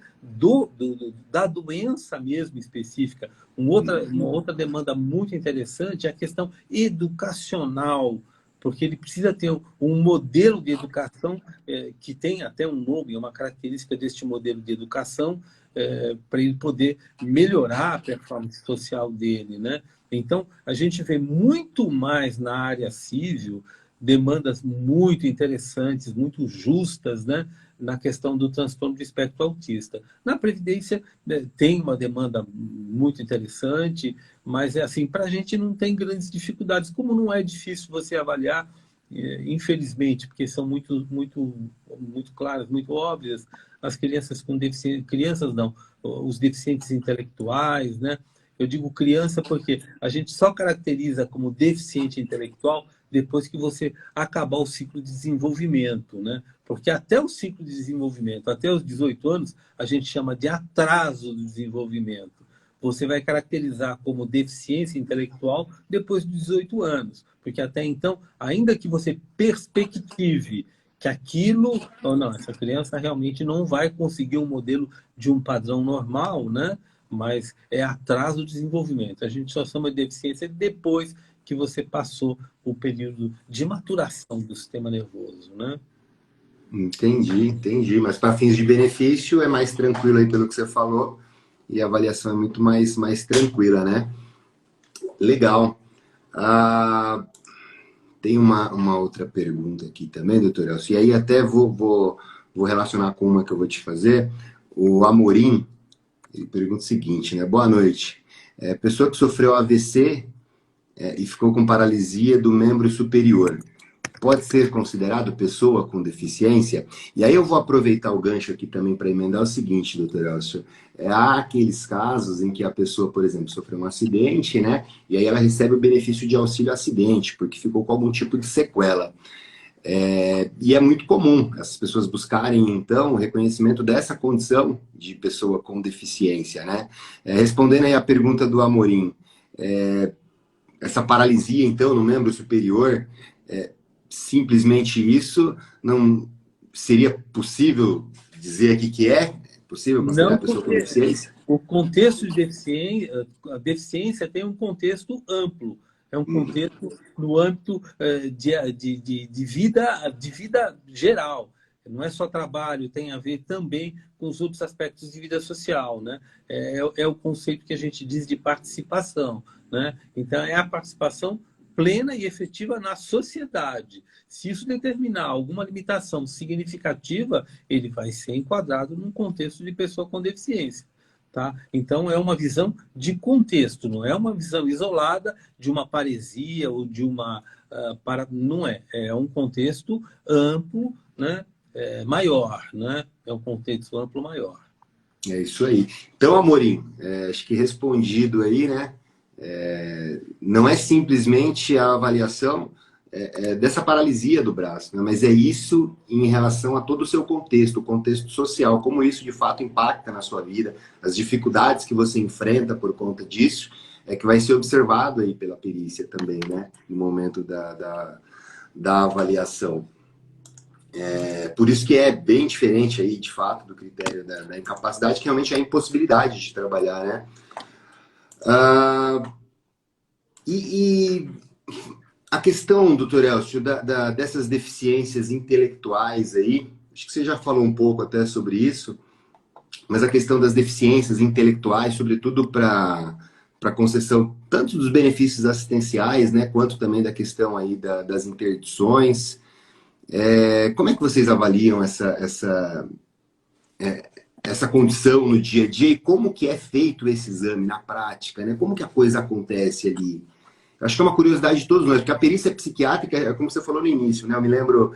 da doença mesmo específica. Uma outra demanda muito interessante é a questão educacional, porque ele precisa ter um modelo de educação que tem até um nome, uma característica deste modelo de educação, para ele poder melhorar a performance social dele, né? Então, a gente vê muito mais na área civil demandas muito interessantes, muito justas, né, na questão do transtorno de espectro autista. Na Previdência tem uma demanda muito interessante, mas assim, para a gente não tem grandes dificuldades. Como não é difícil você avaliar infelizmente, porque são muito claras, muito óbvias, as crianças com deficiência, crianças não, os deficientes intelectuais, né? Eu digo criança porque a gente só caracteriza como deficiente intelectual depois que você acabar o ciclo de desenvolvimento, né? Porque até o ciclo de desenvolvimento, até os 18 anos, a gente chama de atraso do desenvolvimento. Você vai caracterizar como deficiência intelectual depois dos 18 anos, porque até então, ainda que você perspective que aquilo, ou não, essa criança realmente não vai conseguir um modelo de um padrão normal, né? Mas é atraso do desenvolvimento. A gente só chama de deficiência depois que você passou o período de maturação do sistema nervoso, né? Entendi. Mas para fins de benefício é mais tranquilo aí pelo que você falou e a avaliação é muito mais tranquila, né? Legal. Tem uma outra pergunta aqui também, doutor Elcio, e aí até vou relacionar com uma que eu vou te fazer. O Amorim, ele pergunta o seguinte, né? Boa noite. Pessoa que sofreu AVC e ficou com paralisia do membro superior, pode ser considerado pessoa com deficiência? E aí eu vou aproveitar o gancho aqui também para emendar o seguinte, doutor Elcio. Há aqueles casos em que a pessoa, por exemplo, sofreu um acidente, né? E aí ela recebe o benefício de auxílio acidente, porque ficou com algum tipo de sequela. E é muito comum essas pessoas buscarem, então, o reconhecimento dessa condição de pessoa com deficiência, né? Respondendo aí a pergunta do Amorim, essa paralisia, então, no membro superior, simplesmente isso, não seria possível dizer aqui que é possível considerar Não, a pessoa com porque deficiência? o contexto de deficiência, a deficiência tem um contexto amplo, é um contexto no âmbito de vida geral. Não é só trabalho, tem a ver também com os outros aspectos de vida social, né? É o conceito que a gente diz de participação, né? Então, é a participação plena e efetiva na sociedade. Se isso determinar alguma limitação significativa, ele vai ser enquadrado num contexto de pessoa com deficiência. Tá? Então, é uma visão de contexto, não é uma visão isolada de uma paresia ou de uma... não é. É um contexto amplo, né? Maior. Né? É um contexto amplo maior. É isso aí. Então, Amorim, acho que respondido aí, né? Não é simplesmente a avaliação dessa paralisia do braço, né? Mas é isso em relação a todo o seu contexto, o contexto social, como isso de fato impacta na sua vida, as dificuldades que você enfrenta por conta disso, que vai ser observado aí pela perícia também, né? No momento da avaliação. Por isso que é bem diferente aí, de fato, do critério da incapacidade, que realmente é a impossibilidade de trabalhar, né? E a questão, doutor Elcio, dessas deficiências intelectuais aí, acho que você já falou um pouco até sobre isso, mas a questão das deficiências intelectuais, sobretudo para concessão tanto dos benefícios assistenciais, né, quanto também da questão aí das interdições. Como é que vocês avaliam essa condição no dia a dia e como que é feito esse exame na prática, né? Como que a coisa acontece ali? Acho que é uma curiosidade de todos nós, porque a perícia psiquiátrica, é como você falou no início, né? Eu me lembro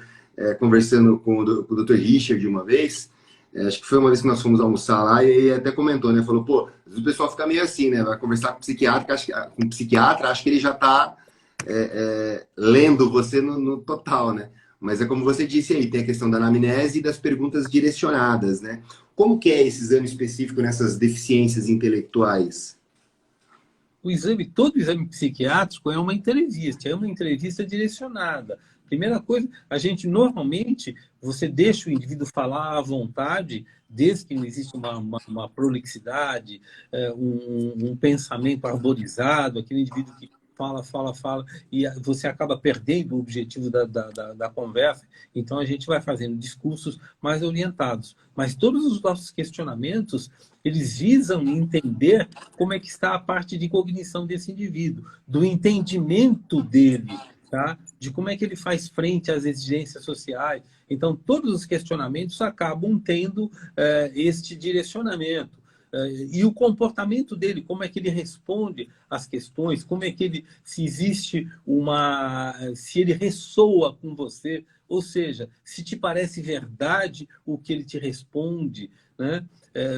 conversando com o Dr. Richard uma vez, acho que foi uma vez que nós fomos almoçar lá e ele até comentou, né? Falou, pô, o pessoal fica meio assim, né? Vai conversar com o psiquiatra, acho que ele já está lendo você no total, né? Mas é como você disse aí, tem a questão da anamnese e das perguntas direcionadas, né? Como que é esse exame específico nessas deficiências intelectuais? Todo exame psiquiátrico é uma entrevista direcionada. Primeira coisa, a gente normalmente, você deixa o indivíduo falar à vontade, desde que não exista uma prolixidade, um pensamento arborizado, aquele indivíduo que fala, e você acaba perdendo o objetivo da conversa. Então, a gente vai fazendo discursos mais orientados. Mas todos os nossos questionamentos, eles visam entender como é que está a parte de cognição desse indivíduo, do entendimento dele, tá? De como é que ele faz frente às exigências sociais. Então, todos os questionamentos acabam tendo este direcionamento. e o comportamento dele, como é que ele responde às questões, como é que ele, se existe se ele ressoa com você, ou seja, se te parece verdade o que ele te responde, né?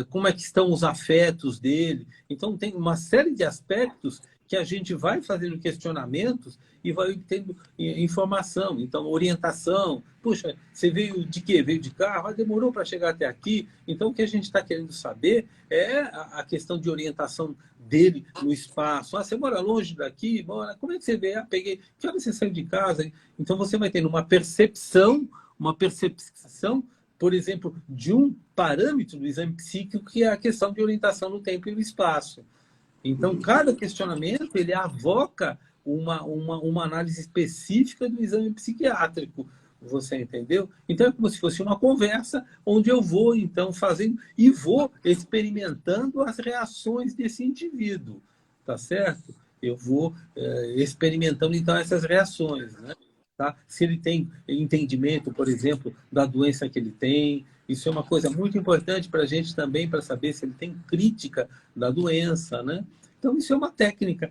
Como é que estão os afetos dele. Então, tem uma série de aspectos que a gente vai fazendo questionamentos e vai tendo informação. Então, orientação. Puxa, você veio de quê? Veio de carro? Ah, demorou para chegar até aqui? Então, o que a gente está querendo saber é a questão de orientação dele no espaço. Ah, você mora longe daqui? Mora. Como é que você veio? Ah, peguei. Que hora você saiu de casa? Então, você vai tendo uma percepção, por exemplo, de um parâmetro do exame psíquico, que é a questão de orientação no tempo e no espaço. Então, cada questionamento ele avoca uma análise específica do exame psiquiátrico. Você entendeu? Então, é como se fosse uma conversa onde eu vou, então, fazendo e vou experimentando as reações desse indivíduo. Tá certo? Eu vou experimentando, então, essas reações, né? Tá? Se ele tem entendimento, por exemplo, da doença que ele tem. Isso é uma coisa muito importante para a gente também, para saber se ele tem crítica da doença, né? Então, isso é uma técnica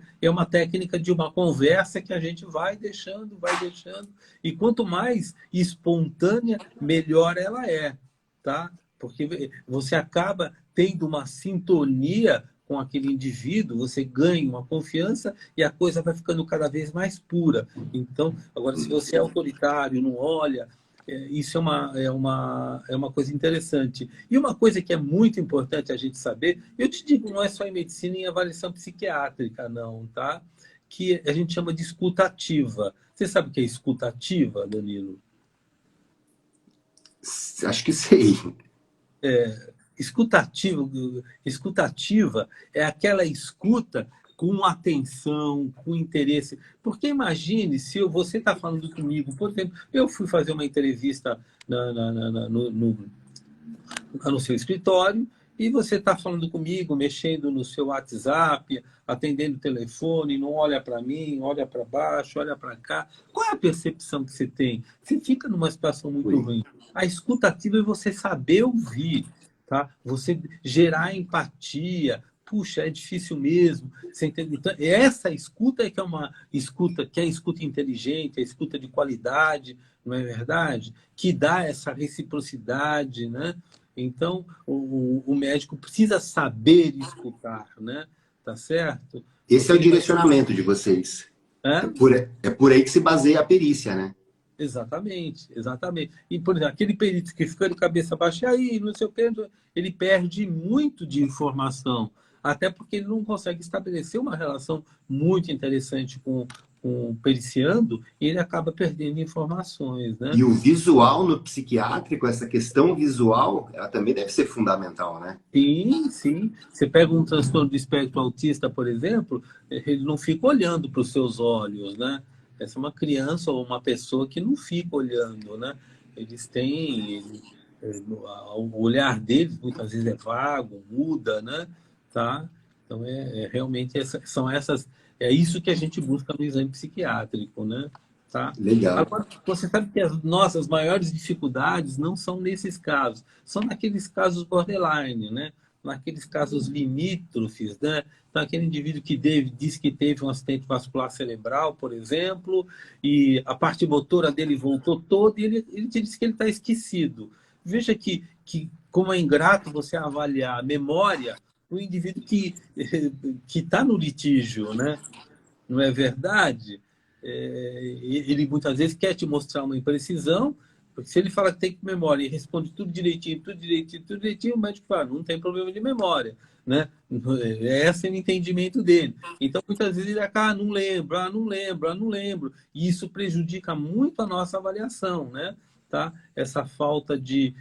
de uma conversa que a gente vai deixando, e quanto mais espontânea, melhor ela é, tá? Porque você acaba tendo uma sintonia com aquele indivíduo, você ganha uma confiança e a coisa vai ficando cada vez mais pura. Então, agora, se você é autoritário, não olha, isso é uma coisa interessante. E uma coisa que é muito importante a gente saber, eu te digo, não é só em medicina e em avaliação psiquiátrica, não, tá? Que a gente chama de escuta ativa. Você sabe o que é escuta ativa, Danilo? Acho que sei. Escutativa é aquela escuta com atenção, com interesse. Porque imagine se você está falando comigo, por exemplo, eu fui fazer uma entrevista no seu escritório e você está falando comigo, mexendo no seu WhatsApp, atendendo o telefone, não olha para mim, olha para baixo, olha para cá. Qual é a percepção que você tem? Você fica numa situação muito ruim. A escutativa é você saber ouvir, tá? Você gerar empatia. Puxa, é difícil mesmo. Você entende? Então, essa escuta é que é uma escuta, que é a escuta inteligente, a escuta de qualidade, não é verdade? Que dá essa reciprocidade, né? Então, o médico precisa saber escutar, né? Tá certo? Esse é o direcionamento de vocês. É por aí que se baseia a perícia, né? Exatamente, exatamente. E, por exemplo, aquele perito que fica de cabeça baixa, e aí, não sei o que, ele perde muito de informação, até porque ele não consegue estabelecer uma relação muito interessante com o periciando, e ele acaba perdendo informações, né? E o visual no psiquiátrico, essa questão visual, ela também deve ser fundamental, né? Sim, sim. Você pega um transtorno de espectro autista, por exemplo, ele não fica olhando para os seus olhos, né? Essa é uma criança ou uma pessoa que não fica olhando, né? Eles têm... O olhar deles muitas vezes é vago, muda, né? Tá? Então, realmente são essas... É isso que a gente busca no exame psiquiátrico, né? Tá? Legal. Agora, você sabe que as nossas maiores dificuldades não são nesses casos, são naqueles casos borderline, né? Naqueles casos limítrofes, né? Então, aquele indivíduo que diz que teve um acidente vascular cerebral, por exemplo, e a parte motora dele voltou toda e ele te disse que ele está esquecido. Veja que como é ingrato você avaliar a memória do indivíduo que está no litígio, né? Não é verdade? Ele muitas vezes quer te mostrar uma imprecisão, porque se ele fala que tem memória e responde tudo direitinho, o médico fala, não tem problema de memória, né? Esse é o entendimento dele. Então, muitas vezes ele acaba, não lembro. E isso prejudica muito a nossa avaliação, né? Tá? Essa falta de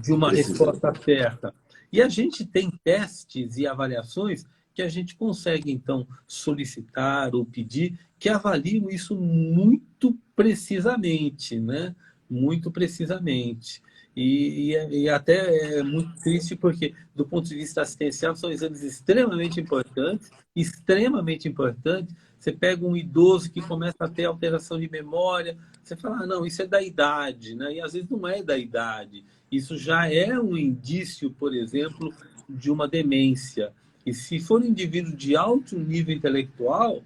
uma resposta certa. E a gente tem testes e avaliações que a gente consegue, então, solicitar ou pedir que avaliem isso muito precisamente, né? Muito precisamente. E até é muito triste porque, do ponto de vista assistencial, são exames extremamente importantes, extremamente importantes. Você pega um idoso que começa a ter alteração de memória, você fala, ah, não, isso é da idade, né? E às vezes não é da idade. Isso já é um indício, por exemplo, de uma demência. E se for um indivíduo de alto nível intelectual,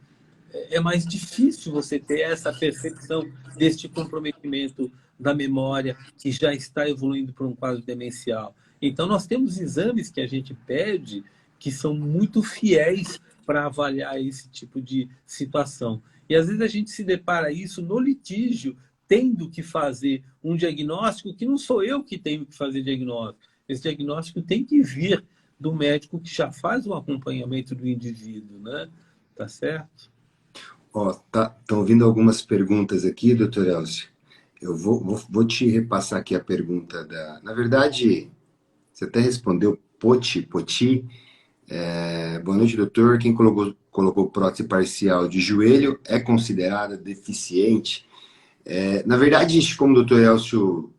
é mais difícil você ter essa percepção deste comprometimento da memória que já está evoluindo para um quadro demencial. Então, nós temos exames que a gente pede que são muito fiéis para avaliar esse tipo de situação. E às vezes a gente se depara isso no litígio, tendo que fazer um diagnóstico que não sou eu que tenho que fazer diagnóstico. Esse diagnóstico tem que vir do médico que já faz o acompanhamento do indivíduo, né? Tá certo? Ó, estão vindo algumas perguntas aqui, doutor Elcio. Eu vou te repassar aqui a pergunta da... Na verdade, você até respondeu Poti. Boa noite, doutor. Quem colocou prótese parcial de joelho é considerada deficiente? Na verdade, como o doutor Elcio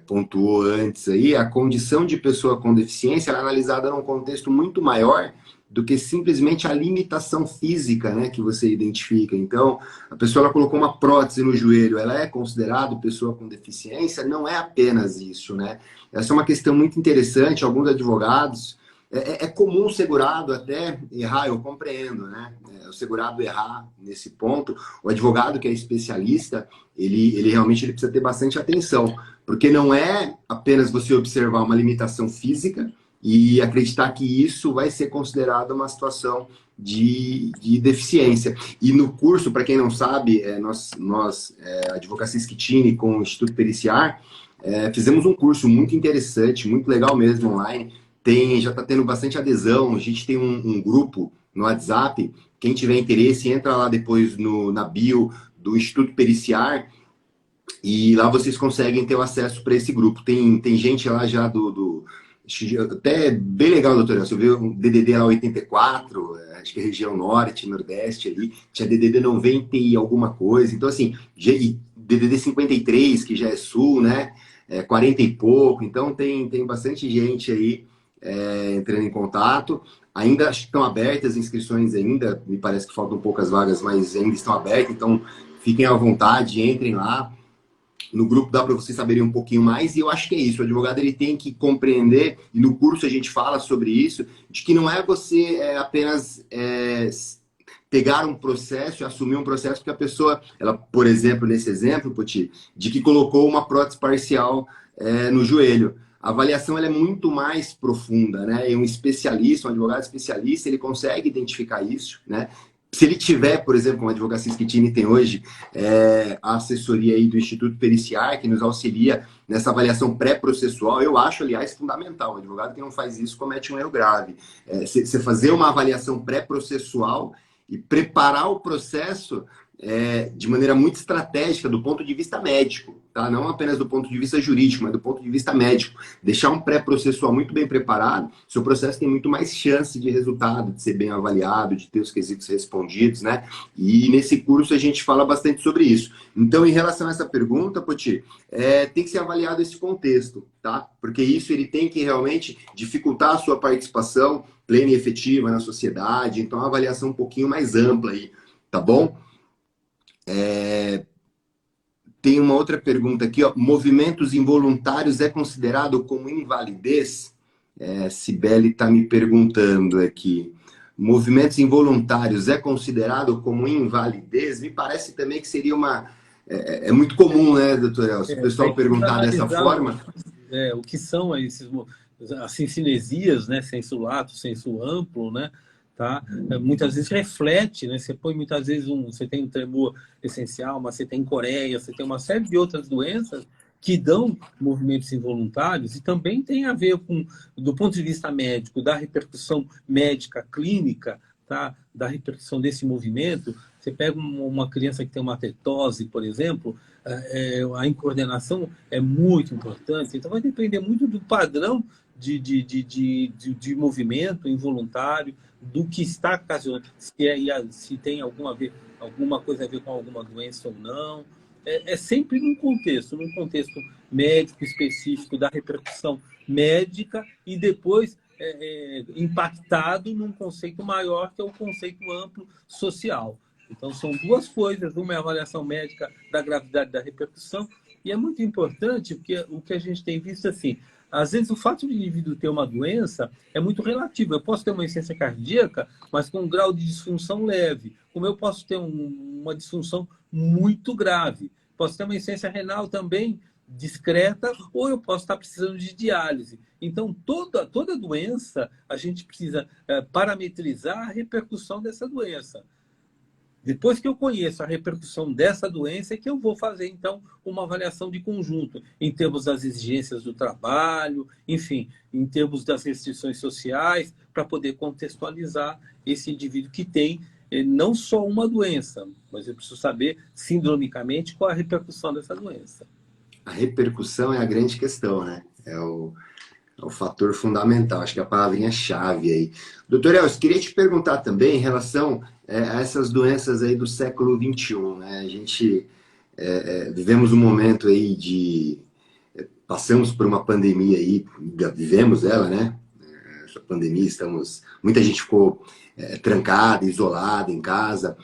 pontuou antes aí, a condição de pessoa com deficiência ela é analisada num contexto muito maior do que simplesmente a limitação física, né, que você identifica. Então, a pessoa ela colocou uma prótese no joelho, ela é considerada pessoa com deficiência? Não é apenas isso, né? Essa é uma questão muito interessante. Alguns advogados é comum o segurado até errar, eu compreendo, né? O segurado errar nesse ponto. O advogado que é especialista, ele realmente ele precisa ter bastante atenção, porque não é apenas você observar uma limitação física e acreditar que isso vai ser considerado uma situação de deficiência. E no curso, para quem não sabe, nós Advocacia Schettini, com o Instituto Periciar, fizemos um curso muito interessante, muito legal mesmo, online. Já está tendo bastante adesão, a gente tem um grupo no WhatsApp, quem tiver interesse, entra lá depois na bio do Instituto Periciar, e lá vocês conseguem ter o acesso para esse grupo. Tem gente lá já até bem legal, doutor. Você viu um DDD lá 84, acho que é região norte, nordeste ali, tinha DDD 90 e alguma coisa. Então, assim, DDD 53, que já é sul, né? 40 e pouco. Então, tem bastante gente aí entrando em contato. Ainda acho que estão abertas as inscrições ainda, me parece que faltam poucas vagas, mas ainda estão abertas. Então, fiquem à vontade, entrem lá. No grupo dá para vocês saberem um pouquinho mais, e eu acho que é isso. O advogado ele tem que compreender, e no curso a gente fala sobre isso, de que não é você apenas pegar um processo e assumir um processo, porque a pessoa, ela, por exemplo, nesse exemplo, Poti, de que colocou uma prótese parcial no joelho. A avaliação ela é muito mais profunda, né? E um especialista, um advogado especialista, ele consegue identificar isso, né? Se ele tiver, por exemplo, como a Advocacia Schettini tem hoje, a assessoria aí do Instituto Periciar, que nos auxilia nessa avaliação pré-processual, eu acho, aliás, fundamental. O advogado que não faz isso comete um erro grave. Você fazer uma avaliação pré-processual e preparar o processo de maneira muito estratégica do ponto de vista médico, tá? Não apenas do ponto de vista jurídico, mas do ponto de vista médico. Deixar um pré-processual muito bem preparado, seu processo tem muito mais chance de resultado, de ser bem avaliado, de ter os quesitos respondidos, né? E nesse curso a gente fala bastante sobre isso. Então, em relação a essa pergunta, Poti, tem que ser avaliado esse contexto, tá? Porque isso ele tem que realmente dificultar a sua participação plena e efetiva na sociedade. Então, a avaliação um pouquinho mais ampla aí, tá bom? Tem uma outra pergunta aqui, ó. Movimentos involuntários é considerado como invalidez? Cibele está me perguntando aqui. Movimentos involuntários é considerado como invalidez? Me parece também que seria É muito comum, né, doutor Elcio? Se o pessoal perguntar dessa forma. O que são as cinesias, né? Senso lato, senso amplo, né? Tá? Muitas vezes reflete, né? Você põe muitas vezes você tem um tremor essencial, mas você tem coreia, você tem uma série de outras doenças que dão movimentos involuntários e também tem a ver com, do ponto de vista médico, da repercussão médica clínica, tá? Da repercussão desse movimento. Você pega uma criança que tem uma tetose, por exemplo, a incoordenação é muito importante. Então vai depender muito do padrão de movimento involuntário, do que está ocasionando, se tem alguma coisa a ver com alguma doença ou não. é sempre num contexto médico específico, da repercussão médica, e depois impactado num conceito maior, que é o conceito amplo social. Então, são duas coisas. Uma é a avaliação médica da gravidade da repercussão, e é muito importante, porque o que a gente tem visto assim, às vezes o fato de o indivíduo ter uma doença é muito relativo. Eu posso ter uma insuficiência cardíaca, mas com um grau de disfunção leve, como eu posso ter uma disfunção muito grave. Posso ter uma insuficiência renal também discreta, ou eu posso estar precisando de diálise. Então, toda doença, a gente precisa parametrizar a repercussão dessa doença. Depois que eu conheço a repercussão dessa doença, é que eu vou fazer, então, uma avaliação de conjunto, em termos das exigências do trabalho, enfim, em termos das restrições sociais, para poder contextualizar esse indivíduo que tem não só uma doença, mas eu preciso saber, sindromicamente, qual a repercussão dessa doença. A repercussão é a grande questão, né? É o fator fundamental, acho que é a palavrinha-chave aí. Doutor Elcio, queria te perguntar também em relação a essas doenças aí do século XXI, né? A gente vivemos um momento aí passamos por uma pandemia aí, vivemos ela, né? Essa pandemia, muita gente ficou trancada, isolada em casa.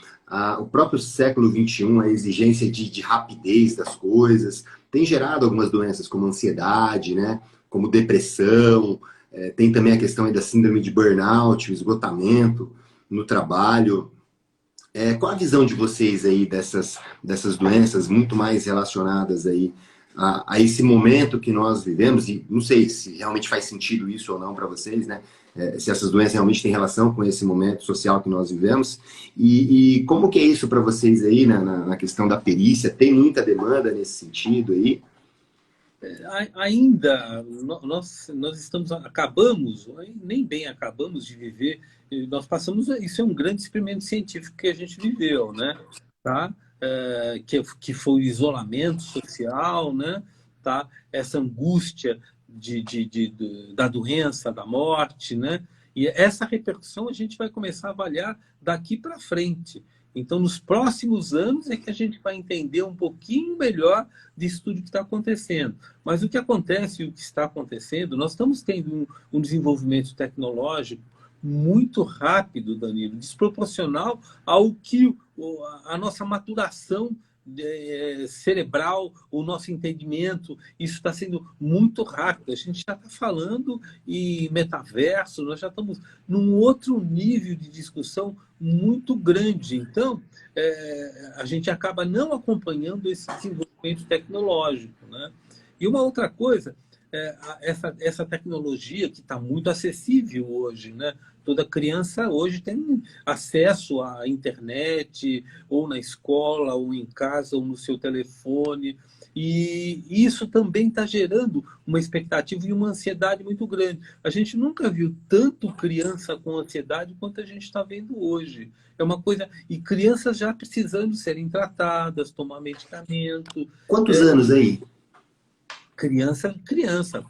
O próprio século XXI, a exigência de rapidez das coisas, tem gerado algumas doenças como ansiedade, né? Como depressão, tem também a questão aí da síndrome de burnout, o esgotamento no trabalho. Qual a visão de vocês aí dessas doenças muito mais relacionadas aí a esse momento que nós vivemos? E não sei se realmente faz sentido isso ou não para vocês, né? Se essas doenças realmente têm relação com esse momento social que nós vivemos. E como que é isso para vocês aí na questão da perícia? Tem muita demanda nesse sentido aí? Ainda nós acabamos, nem bem acabamos de viver, nós passamos, isso é um grande experimento científico que a gente viveu, né? Tá? Que foi o isolamento social, né? Tá? Essa angústia da doença, da morte, né? E essa repercussão a gente vai começar a avaliar daqui para frente. Então, nos próximos anos é que a gente vai entender um pouquinho melhor disso tudo que está acontecendo. Mas o que acontece e o que está acontecendo, nós estamos tendo um desenvolvimento tecnológico muito rápido, Danilo, desproporcional ao que a nossa maturação cerebral, o nosso entendimento, isso está sendo muito rápido. A gente já está falando em metaverso, nós já estamos num outro nível de discussão muito grande. Então, a gente acaba não acompanhando esse desenvolvimento tecnológico, né? E uma outra coisa, essa tecnologia que está muito acessível hoje, né? Toda criança hoje tem acesso à internet, ou na escola, ou em casa, ou no seu telefone. E isso também está gerando uma expectativa e uma ansiedade muito grande. A gente nunca viu tanto criança com ansiedade quanto a gente está vendo hoje. É uma coisa... E crianças já precisando serem tratadas, tomar medicamento. Quantos anos aí? Criança,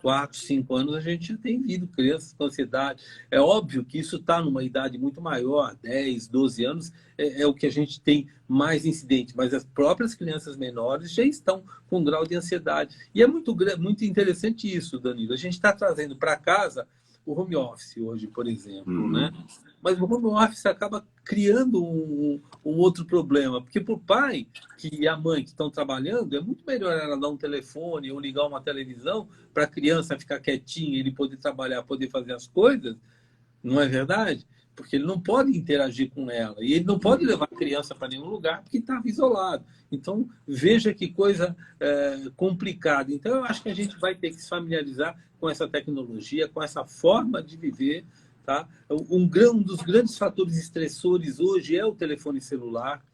4, 5 anos, a gente já tem visto crianças com ansiedade. É óbvio que isso está numa idade muito maior, 10, 12 anos, é o que a gente tem mais incidente, mas as próprias crianças menores já estão com um grau de ansiedade. E é muito interessante isso, Danilo. A gente está trazendo para casa o home office hoje, por exemplo, né? Mas o home office acaba criando um outro problema, porque para o pai e a mãe que estão trabalhando, é muito melhor ela dar um telefone ou ligar uma televisão para a criança ficar quietinha, ele poder trabalhar, poder fazer as coisas, não é verdade? Porque ele não pode interagir com ela, e ele não pode levar a criança para nenhum lugar porque estava isolado. Então, veja que coisa complicada. Então, eu acho que a gente vai ter que se familiarizar com essa tecnologia, com essa forma de viver. Tá? Um dos grandes fatores estressores hoje é o telefone celular,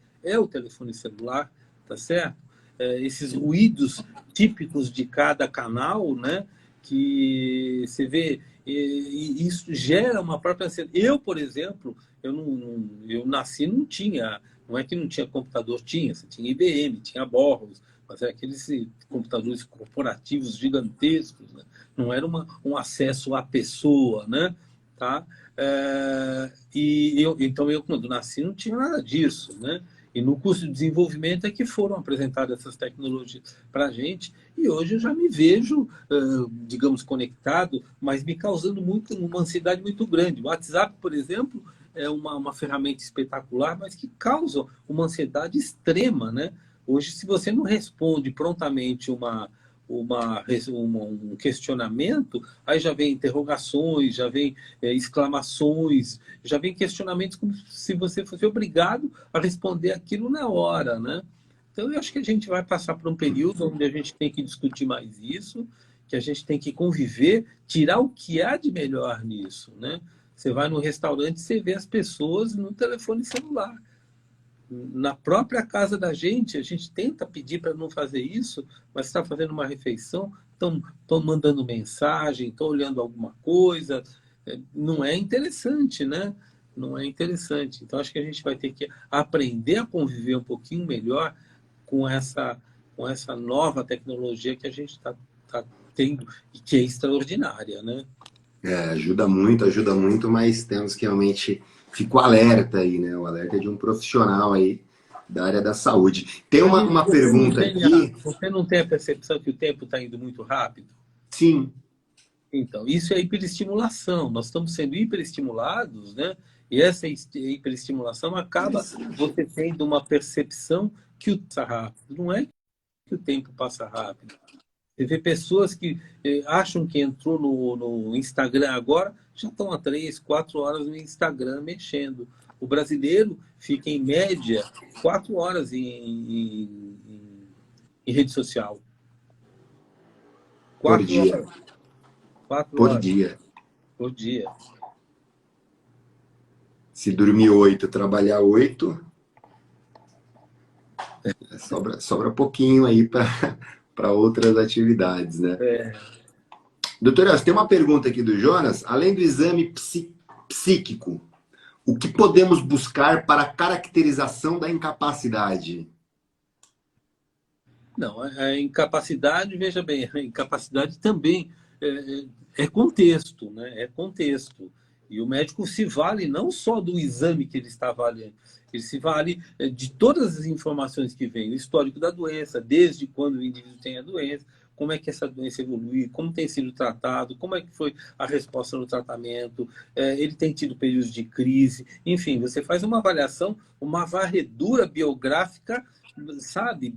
tá certo? Esses ruídos típicos de cada canal, né? Que você vê, e isso gera uma própria ansiedade. Eu, por exemplo, eu nasci, não é que não tinha computador, você tinha IBM, tinha Borros, mas era aqueles computadores corporativos gigantescos, né? Não era um acesso à pessoa, né? Tá? Então, eu, quando nasci, não tinha nada disso, né? E no curso de desenvolvimento é que foram apresentadas essas tecnologias para a gente, e hoje eu já me vejo, digamos, conectado, mas me causando uma ansiedade muito grande. O WhatsApp, por exemplo, é uma ferramenta espetacular, mas que causa uma ansiedade extrema, né? Hoje, se você não responde prontamente um questionamento, aí já vem interrogações, já vem exclamações, já vem questionamentos como se você fosse obrigado a responder aquilo na hora, né? Então, eu acho que a gente vai passar por um período onde a gente tem que discutir mais isso, que a gente tem que conviver, tirar o que há de melhor nisso, né? Você vai no restaurante, você vê as pessoas no telefone celular. Na própria casa da gente, a gente tenta pedir para não fazer isso, mas está fazendo uma refeição, estão mandando mensagem, estão olhando alguma coisa. Não é interessante, né? Não é interessante. Então, acho que a gente vai ter que aprender a conviver um pouquinho melhor com essa nova tecnologia que a gente está tendo e que é extraordinária, né? Ajuda muito, mas temos que realmente ficar alerta aí, né? O alerta é de um profissional aí da área da saúde. Tem uma pergunta aqui. Você não tem a percepção que o tempo está indo muito rápido? Sim. Então, isso é hiperestimulação. Nós estamos sendo hiperestimulados, né? E essa hiperestimulação acaba você tendo uma percepção que o tempo passa rápido. Não é que o tempo passa rápido. Você vê pessoas que acham que entrou no Instagram agora, já estão há 3, 4 horas no Instagram mexendo. O brasileiro fica, em média, 4 horas em rede social. Por 4 dia. horas. 4 Por horas dia. por dia. Se dormir 8, trabalhar 8, sobra pouquinho aí para outras atividades, né? Doutor Elcio, tem uma pergunta aqui do Jonas. Além do exame psíquico, o que podemos buscar para a caracterização da incapacidade? Não, a incapacidade, veja bem, a incapacidade também é contexto, né? É contexto. E o médico se vale não só do exame que ele está avaliando, ele se vale de todas as informações que vêm, o histórico da doença, desde quando o indivíduo tem a doença, como é que essa doença evolui, como tem sido tratado, como é que foi a resposta no tratamento, ele tem tido períodos de crise, enfim, você faz uma avaliação, uma varredura biográfica, sabe,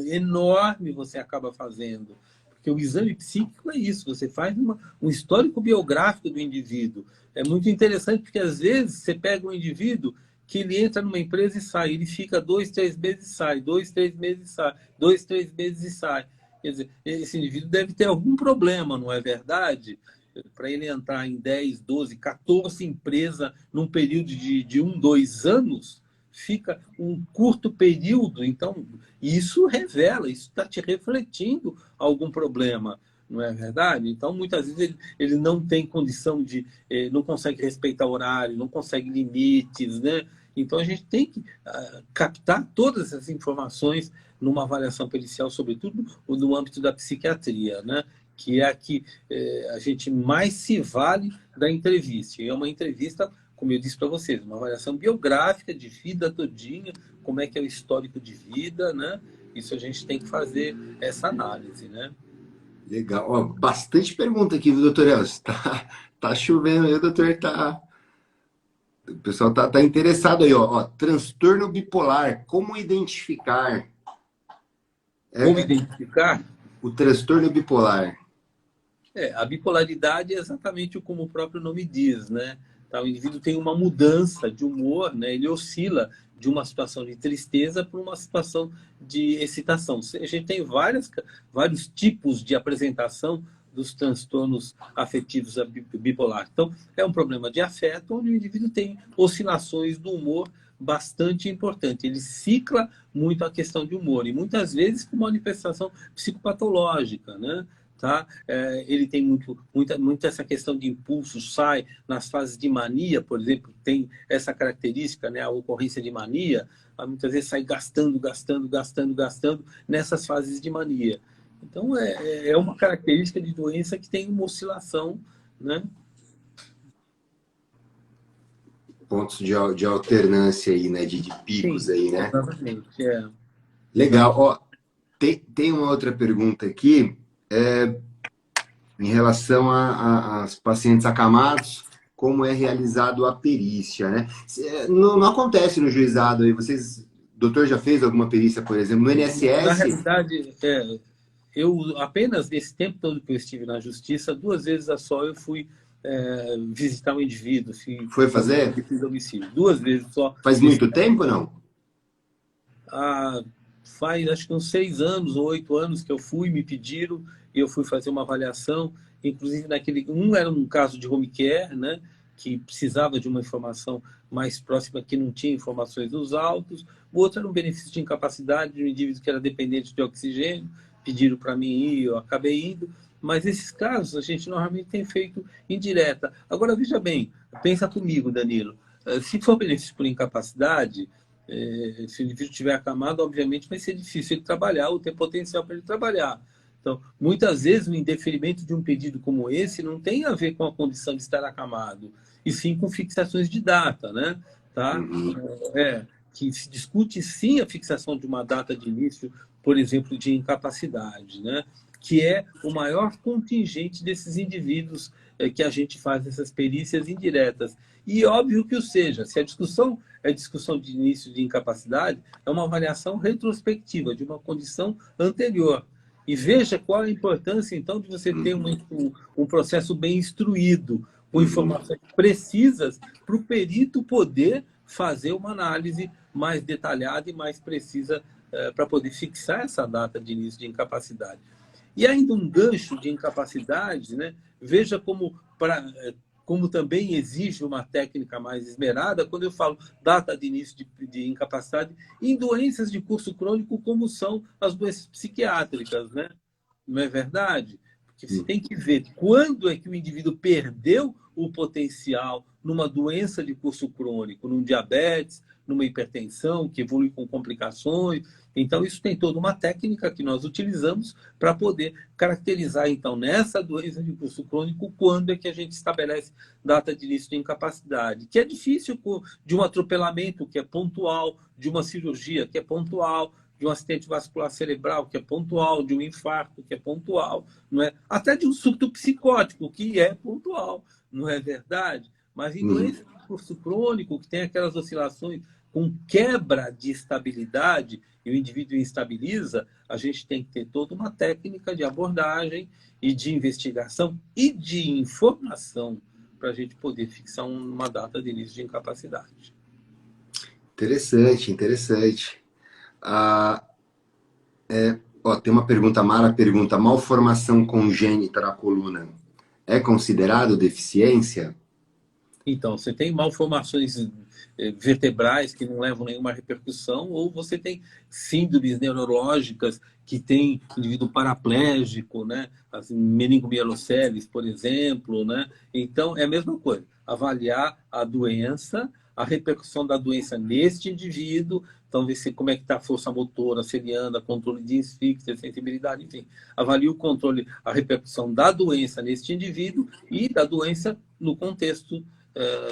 enorme você acaba fazendo. Porque o exame psíquico é isso, você faz um histórico biográfico do indivíduo. É muito interessante porque, às vezes, você pega um indivíduo que ele entra numa empresa e sai, ele fica 2, 3 meses e sai, 2, 3 meses e sai, 2, 3 meses e sai. Quer dizer, esse indivíduo deve ter algum problema, não é verdade? Para ele entrar em 10, 12, 14 empresas num período de 1, 2 anos, fica um curto período. Então, isso revela, isso está te refletindo algum problema, não é verdade? Então, muitas vezes ele não tem condição de, não consegue respeitar horário, não consegue limites, né? Então, a gente tem que captar todas essas informações numa avaliação pericial, sobretudo no âmbito da psiquiatria, né? Que é a que a gente mais se vale da entrevista. E é uma entrevista, como eu disse para vocês, uma avaliação biográfica de vida todinha, como é que é o histórico de vida, né? Isso a gente tem que fazer essa análise, né? Legal. Ó, bastante pergunta aqui, doutor Elcio. Tá chovendo aí, doutor. O pessoal tá interessado aí, ó. Transtorno bipolar, como identificar? Como identificar? O transtorno bipolar. A bipolaridade é exatamente como o próprio nome diz, né? Tá, o indivíduo tem uma mudança de humor, né? Ele oscila de uma situação de tristeza para uma situação de excitação. A gente tem vários tipos de apresentação dos transtornos afetivos bipolar. Então, é um problema de afeto, onde o indivíduo tem oscilações do humor bastante importante. Ele cicla muito a questão de humor, e muitas vezes com manifestação psicopatológica, né? Tá? Ele tem muito essa questão de impulso, sai nas fases de mania, por exemplo, tem essa característica, né, a ocorrência de mania, muitas vezes sai gastando nessas fases de mania. Então, é uma característica de doença que tem uma oscilação, né? Pontos de alternância aí, né? De picos Sim, aí, né? exatamente. É. Legal. Ó, tem uma outra pergunta aqui, em relação aos pacientes acamados, como é realizado a perícia, né? Não acontece no juizado aí, vocês, o doutor já fez alguma perícia, por exemplo, no Na INSS? realidade, eu apenas nesse tempo todo que eu estive na justiça, 2 vezes só eu fui visitar um indivíduo, Foi fazer uma fazer? visita de domicílio. 2 vezes só. Faz muito tempo, não? Ah, faz acho que uns 6 anos ou 8 anos que eu fui, me pediram e eu fui fazer uma avaliação. Inclusive, era um caso de home care, né, que precisava de uma informação mais próxima, que não tinha informações dos autos. O outro era um benefício de incapacidade de um indivíduo que era dependente de oxigênio. Pediram para mim ir, eu acabei indo. Mas esses casos a gente normalmente tem feito indireta. Agora, veja bem, pensa comigo, Danilo. Se for benefício por incapacidade, se o indivíduo estiver acamado, obviamente vai ser difícil ele trabalhar ou ter potencial para ele trabalhar. Então, muitas vezes, o indeferimento de um pedido como esse não tem a ver com a condição de estar acamado, e sim com fixações de data, né? Tá? Uhum. Que se discute sim a fixação de uma data de início, por exemplo, de incapacidade, né? Que é o maior contingente desses indivíduos que a gente faz essas perícias indiretas. E óbvio que o seja, se a discussão é discussão de início de incapacidade, é uma avaliação retrospectiva de uma condição anterior. E veja qual a importância, então, de você ter um processo bem instruído, com Uhum. informações precisas, para o perito poder fazer uma análise mais detalhada e mais precisa para poder fixar essa data de início de incapacidade. E ainda um gancho de incapacidade, né? Veja como também exige uma técnica mais esmerada, quando eu falo data de início de incapacidade, em doenças de curso crônico, como são as doenças psiquiátricas, né? Não é verdade? Porque você tem que ver quando é que o indivíduo perdeu o potencial numa doença de curso crônico, num diabetes, numa hipertensão, que evolui com complicações. Então, isso tem toda uma técnica que nós utilizamos para poder caracterizar, então, nessa doença de curso crônico, quando é que a gente estabelece data de início de incapacidade. Que é difícil de um atropelamento, que é pontual, de uma cirurgia, que é pontual, de um acidente vascular cerebral, que é pontual, de um infarto, que é pontual, não é? Até de um surto psicótico, que é pontual, não é verdade? Mas em Uhum. doença de curso crônico, que tem aquelas oscilações com quebra de estabilidade, e o indivíduo instabiliza, a gente tem que ter toda uma técnica de abordagem e de investigação e de informação para a gente poder fixar uma data de início de incapacidade. Interessante, interessante. Ah, ó, tem uma pergunta, Mara pergunta, malformação congênita na coluna é considerado deficiência? Então, você tem malformações vertebrais que não levam nenhuma repercussão, ou você tem síndromes neurológicas que tem indivíduo paraplégico, né? As meningomielocele, por exemplo, né? Então, é a mesma coisa. Avaliar a doença, a repercussão da doença neste indivíduo, então ver como é que está a força motora, se ele anda, controle de asfixia, sensibilidade, enfim. Avalie o controle, a repercussão da doença neste indivíduo e da doença no contexto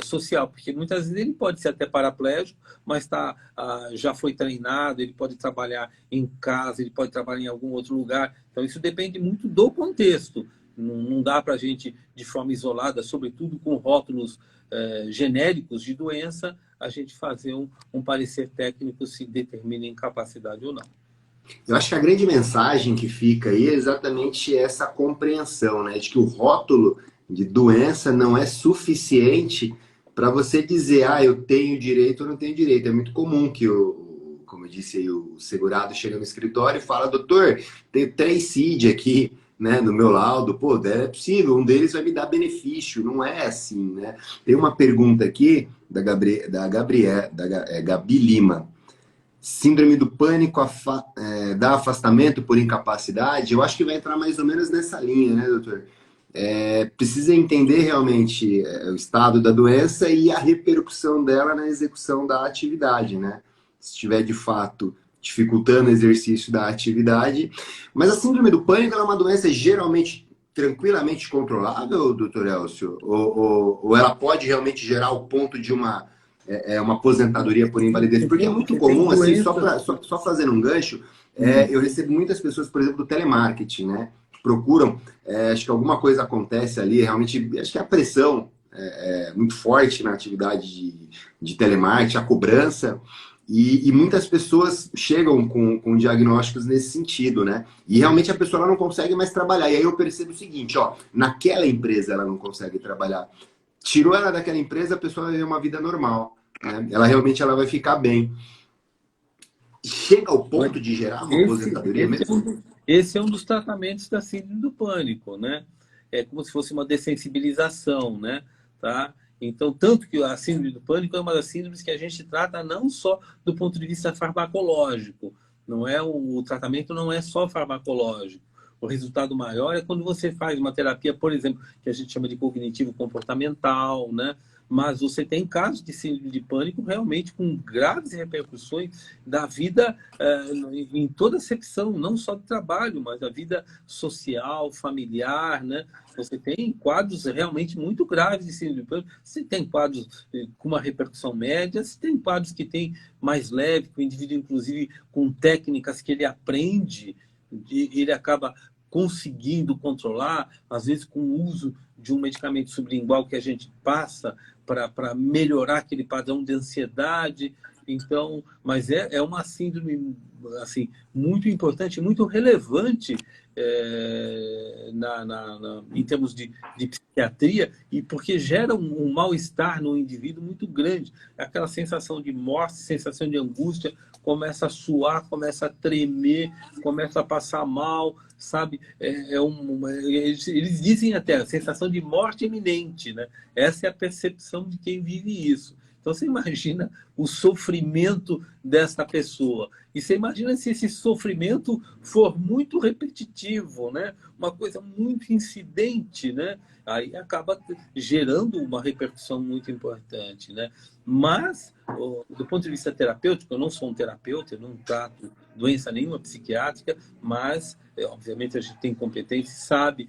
social, porque muitas vezes ele pode ser até paraplégico, mas já foi treinado, ele pode trabalhar em casa, ele pode trabalhar em algum outro lugar. Então, isso depende muito do contexto. Não dá para a gente, de forma isolada, sobretudo com rótulos genéricos de doença, a gente fazer um parecer técnico se determina incapacidade ou não. Eu acho que a grande mensagem que fica aí é exatamente essa compreensão, né? De que o rótulo de doença não é suficiente para você dizer, ah, eu tenho direito ou não tenho direito. É muito comum que como eu disse aí, o segurado chega no escritório e fala, doutor, tenho 3 CID aqui, né, no meu laudo. Pô, é possível, um deles vai me dar benefício. Não é assim, né? Tem uma pergunta aqui da Gabi Lima. Síndrome do pânico dá afastamento por incapacidade? Eu acho que vai entrar mais ou menos nessa linha, né, doutor? Precisa entender realmente o estado da doença e a repercussão dela na execução da atividade, né? Se estiver de fato dificultando o exercício da atividade. Mas a síndrome do pânico é uma doença geralmente tranquilamente controlável, doutor Elcio? Ou ela pode realmente gerar o ponto de uma uma aposentadoria por invalidez. Porque é muito comum, assim, só fazendo um gancho, eu recebo muitas pessoas, por exemplo, do telemarketing, né? Procuram, acho que alguma coisa acontece ali, realmente, acho que a pressão é muito forte na atividade de telemarketing, a cobrança, e muitas pessoas chegam com diagnósticos nesse sentido, né? E realmente a pessoa ela não consegue mais trabalhar. E aí eu percebo o seguinte, ó, naquela empresa ela não consegue trabalhar. Tirou ela daquela empresa, a pessoa vai ter uma vida normal, né? Ela realmente ela vai ficar bem. Chega ao ponto de gerar uma aposentadoria mesmo? Esse é um dos tratamentos da síndrome do pânico, né? É como se fosse uma dessensibilização, né? Tá? Então, tanto que a síndrome do pânico é uma das síndromes que a gente trata não só do ponto de vista farmacológico, não é o tratamento não é só farmacológico. O resultado maior é quando você faz uma terapia, por exemplo, que a gente chama de cognitivo-comportamental, né? Mas você tem casos de síndrome de pânico realmente com graves repercussões da vida em toda acepção, não só do trabalho, mas da vida social, familiar, né? Você tem quadros realmente muito graves de síndrome de pânico. Você tem quadros com uma repercussão média, você tem quadros que tem mais leve, que o indivíduo, inclusive, com técnicas que ele aprende, ele acaba conseguindo controlar, às vezes com o uso de um medicamento sublingual que a gente passa para melhorar aquele padrão de ansiedade. Então, mas é uma síndrome assim, muito importante, muito relevante em termos de psiquiatria, e porque gera um mal-estar no indivíduo muito grande. Aquela sensação de morte, sensação de angústia, começa a suar, começa a tremer, começa a passar mal, sabe? Eles dizem até a sensação de morte iminente, né? Essa é a percepção de quem vive isso. Então, você imagina o sofrimento dessa pessoa. E você imagina se esse sofrimento for muito repetitivo, né? Uma coisa muito incidente, né? Aí acaba gerando uma repercussão muito importante, né? Mas, do ponto de vista terapêutico, eu não sou um terapeuta, eu não trato doença nenhuma psiquiátrica, mas, obviamente, a gente tem competência e sabe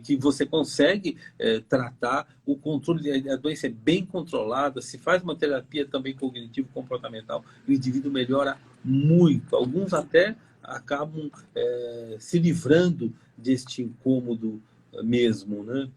que você consegue tratar o controle da doença é bem controlada, se faz uma terapia também cognitivo-comportamental, o indivíduo melhora muito. Alguns até acabam se livrando deste incômodo mesmo, né?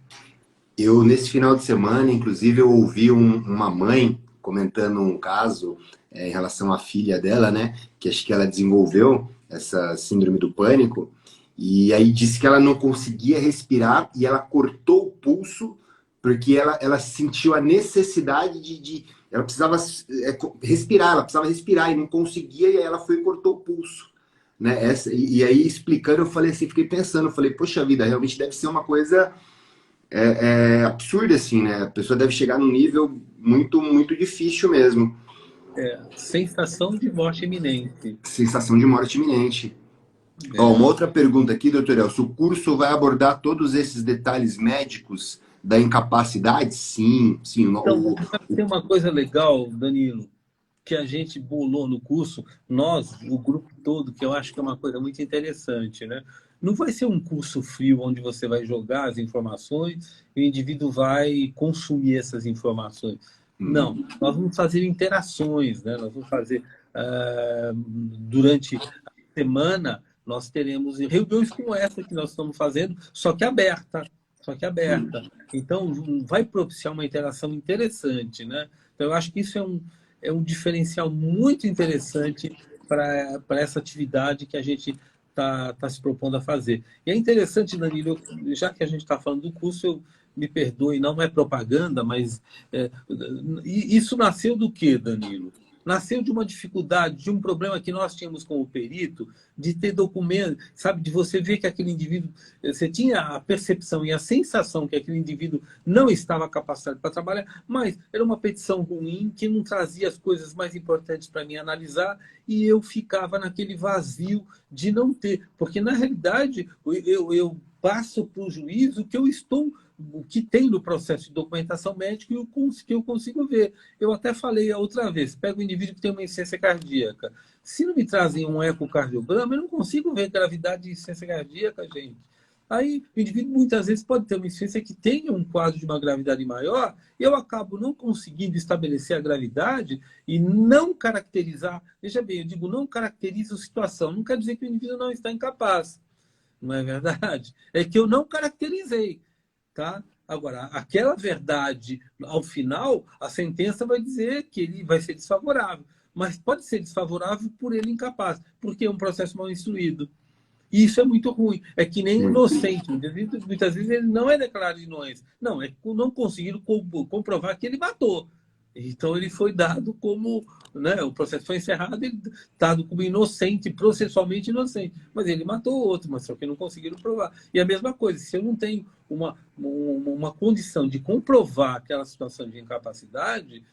Eu, nesse final de semana, inclusive, eu ouvi uma mãe comentando um caso em relação à filha dela, né? Que acho que ela desenvolveu essa síndrome do pânico. E aí disse que ela não conseguia respirar e ela cortou o pulso porque ela sentiu a necessidade ela precisava respirar, ela precisava respirar e não conseguia, e aí ela foi e cortou o pulso. Né? E aí, explicando, eu falei assim, fiquei pensando, eu falei, poxa vida, realmente deve ser uma coisa absurda, assim, né? A pessoa deve chegar num nível muito, muito difícil mesmo. Sensação de morte iminente. Sensação de morte iminente. Ó, uma outra pergunta aqui, doutor Elcio. O curso vai abordar todos esses detalhes médicos da incapacidade? Sim, sim. Então, tem uma coisa legal, Danilo, que a gente bolou no curso, nós, o grupo todo, que eu acho que é uma coisa muito interessante, né? Não vai ser um curso frio onde você vai jogar as informações e o indivíduo vai consumir essas informações. Não, nós vamos fazer interações, né? Nós vamos fazer durante a semana, nós teremos reuniões como essa que nós estamos fazendo, só que aberta. Só que aberta. Então, vai propiciar uma interação interessante, né? Então, eu acho que isso é um diferencial muito interessante para essa atividade que a gente está se propondo a fazer. E é interessante, Danilo, já que a gente está falando do curso, me perdoe, não é propaganda, mas isso nasceu do quê, Danilo? Nasceu de uma dificuldade, de um problema que nós tínhamos com o perito, de ter documento, sabe, de você ver que aquele indivíduo, você tinha a percepção e a sensação que aquele indivíduo não estava capacitado para trabalhar, mas era uma petição ruim, que não trazia as coisas mais importantes para mim analisar, e eu ficava naquele vazio de não ter, porque na realidade eu passo para o juiz o que tem no processo de documentação médica e o que eu consigo ver. Eu até falei a outra vez, pego um indivíduo que tem uma insuficiência cardíaca. Se não me trazem um ecocardiograma, eu não consigo ver gravidade de insuficiência cardíaca, gente. Aí o indivíduo muitas vezes pode ter uma insuficiência que tenha um quadro de uma gravidade maior, e eu acabo não conseguindo estabelecer a gravidade e não caracterizar. Veja bem, eu digo não caracterizo a situação, não quer dizer que o indivíduo não está incapaz, não é verdade? É que eu não caracterizei, tá? Agora, aquela verdade, ao final, a sentença vai dizer que ele vai ser desfavorável, mas pode ser desfavorável por ele incapaz, porque é um processo mal instruído. E isso é muito ruim. É que nem inocente. Muitas vezes ele não é declarado inocente. Não, é que não conseguiram comprovar que ele matou. Então ele foi dado como, né, o processo foi encerrado, ele dado como inocente, processualmente inocente. Mas ele matou o outro, mas só que não conseguiram provar. E a mesma coisa, se eu não tenho uma condição de comprovar aquela situação de incapacidade,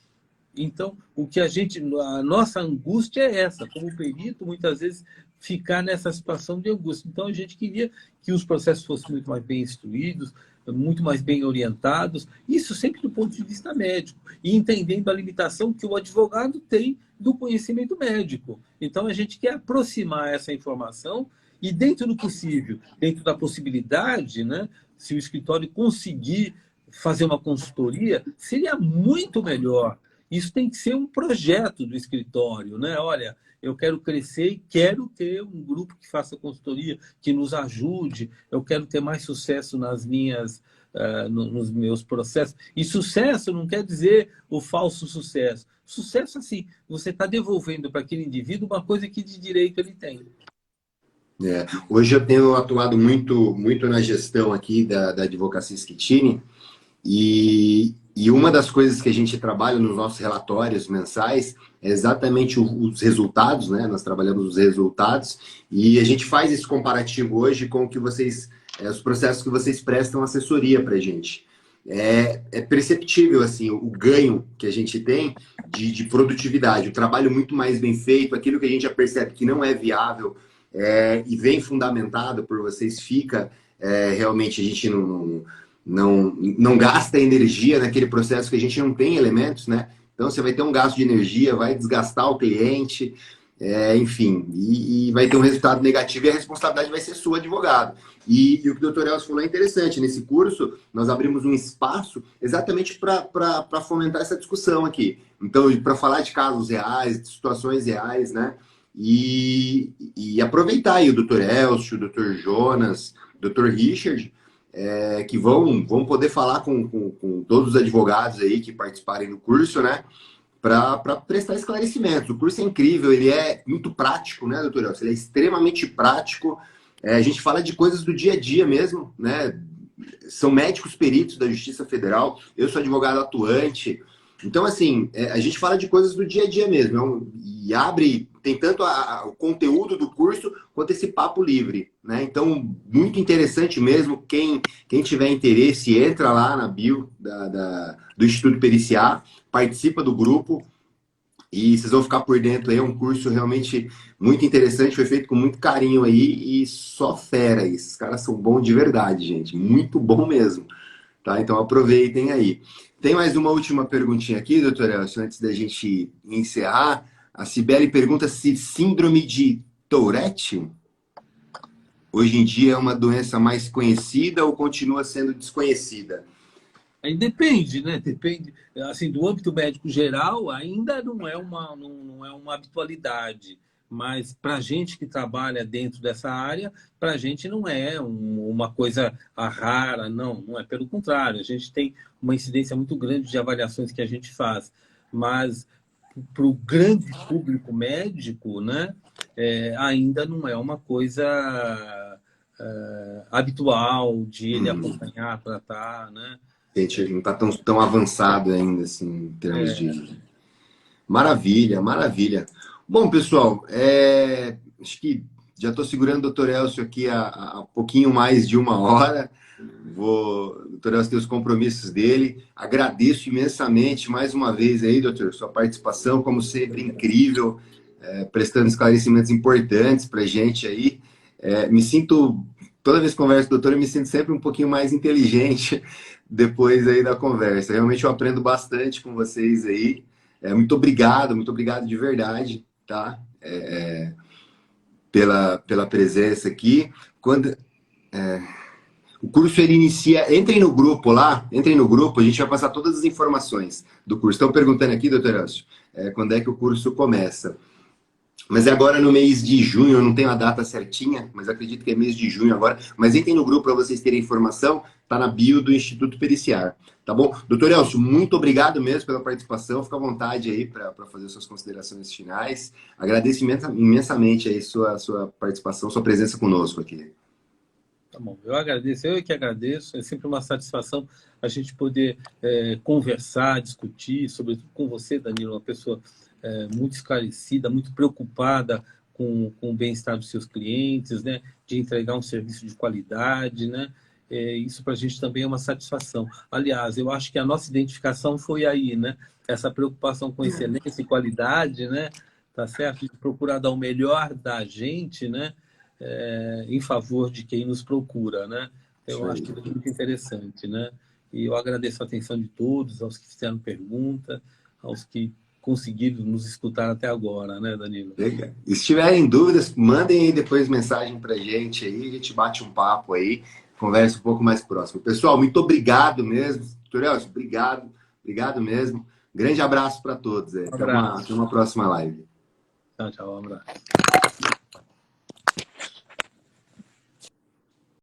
então a nossa angústia é essa, como perito, muitas vezes ficar nessa situação de angústia. Então a gente queria que os processos fossem muito mais bem instruídos, muito mais bem orientados, isso sempre do ponto de vista médico, e entendendo a limitação que o advogado tem do conhecimento médico. Então a gente quer aproximar essa informação e, dentro do possível, dentro da possibilidade, né, se o escritório conseguir fazer uma consultoria, seria muito melhor. Isso tem que ser um projeto do escritório, né? Olha, eu quero crescer e quero ter um grupo que faça consultoria, que nos ajude. Eu quero ter mais sucesso nos meus processos. E sucesso não quer dizer o falso sucesso. Sucesso, assim, você está devolvendo para aquele indivíduo uma coisa que de direito ele tem. Hoje eu tenho atuado muito na gestão aqui da Advocacia Schettini, e uma das coisas que a gente trabalha nos nossos relatórios mensais é exatamente os resultados, né? Nós trabalhamos os resultados e a gente faz esse comparativo hoje com o que os processos que vocês prestam assessoria para a gente. É perceptível assim o ganho que a gente tem de produtividade, o trabalho muito mais bem feito, aquilo que a gente já percebe que não é viável e vem fundamentado por vocês, fica realmente a gente não gasta energia naquele processo que a gente não tem elementos, né? Então você vai ter um gasto de energia, vai desgastar o cliente, enfim, e vai ter um resultado negativo e a responsabilidade vai ser sua, advogado. E o que o Dr. Elcio falou é interessante. Nesse curso, nós abrimos um espaço exatamente para fomentar essa discussão aqui. Então, para falar de casos reais, de situações reais, né? E aproveitar aí o Dr. Elcio, o Dr. Jonas, o Dr. Richard, que vão poder falar com todos os advogados aí que participarem do curso, né? Para prestar esclarecimentos. O curso é incrível, ele é muito prático, né, doutor Elcio? Ele é extremamente prático. A gente fala de coisas do dia a dia mesmo, né? São médicos peritos da Justiça Federal, eu sou advogado atuante. Então, assim, a gente fala de coisas do dia a dia mesmo. E tem tanto o conteúdo do curso quanto esse papo livre, né? Então, muito interessante mesmo. Quem tiver interesse, entra lá na bio do Instituto Periciar, participa do grupo e vocês vão ficar por dentro aí. É um curso realmente muito interessante, foi feito com muito carinho aí e só fera. Esses caras são bons de verdade, gente. Muito bom mesmo. Tá? Então aproveitem aí. Tem mais uma última perguntinha aqui, doutor Elcio, antes da gente encerrar. A Cibele pergunta se síndrome de Tourette hoje em dia é uma doença mais conhecida ou continua sendo desconhecida? Aí depende, né? Depende, assim, do âmbito médico geral, ainda não é uma habitualidade. Mas para a gente que trabalha dentro dessa área, para a gente não é uma coisa rara, não é. Pelo contrário, a gente tem uma incidência muito grande de avaliações que a gente faz. Mas para o grande público médico, né, ainda não é uma coisa habitual de ele acompanhar, tratar, né? Gente, não está tão avançado ainda, assim, em termos de... Maravilha, maravilha. Bom, pessoal, acho que já estou segurando o doutor Elcio aqui há pouquinho mais de uma hora. O doutor Elcio tem os compromissos dele. Agradeço imensamente mais uma vez aí, doutor, sua participação, como sempre, incrível, prestando esclarecimentos importantes para a gente aí. Me sinto, toda vez que converso com o doutor, eu me sinto sempre um pouquinho mais inteligente depois aí da conversa. Realmente eu aprendo bastante com vocês aí. Muito obrigado de verdade, tá? Pela presença aqui. O curso ele inicia, entrem no grupo lá, entrem no grupo, a gente vai passar todas as informações do curso. Estão perguntando aqui, doutor Elcio, quando é que o curso começa? Mas é agora no mês de junho, eu não tenho a data certinha, mas acredito que é mês de junho agora. Mas entrem no grupo para vocês terem informação, tá na bio do Instituto Periciar, tá bom? Doutor Elcio, muito obrigado mesmo pela participação, fica à vontade aí para fazer suas considerações finais. Agradeço imensamente aí sua participação, sua presença conosco aqui. Tá bom, eu agradeço, eu que agradeço, é sempre uma satisfação a gente poder conversar, discutir, sobretudo com você, Danilo, uma pessoa muito esclarecida, muito preocupada com o bem-estar dos seus clientes, né? De entregar um serviço de qualidade, né? Isso para a gente também é uma satisfação. Aliás, eu acho que a nossa identificação foi aí, né? Essa preocupação com excelência e qualidade, né? Tá certo? De procurar dar o melhor da gente, né? Em favor de quem nos procura, né? Eu acho que é muito interessante, né? E eu agradeço a atenção de todos, aos que fizeram pergunta, aos que conseguiram nos escutar até agora, né, Danilo? Legal. E se tiverem dúvidas, mandem aí depois mensagem pra gente aí, a gente bate um papo aí, conversa um pouco mais próximo. Pessoal, muito obrigado mesmo. Doutor Elcio, obrigado mesmo. Grande abraço para todos. Um abraço. Até uma próxima live. Tchau, tchau, um abraço.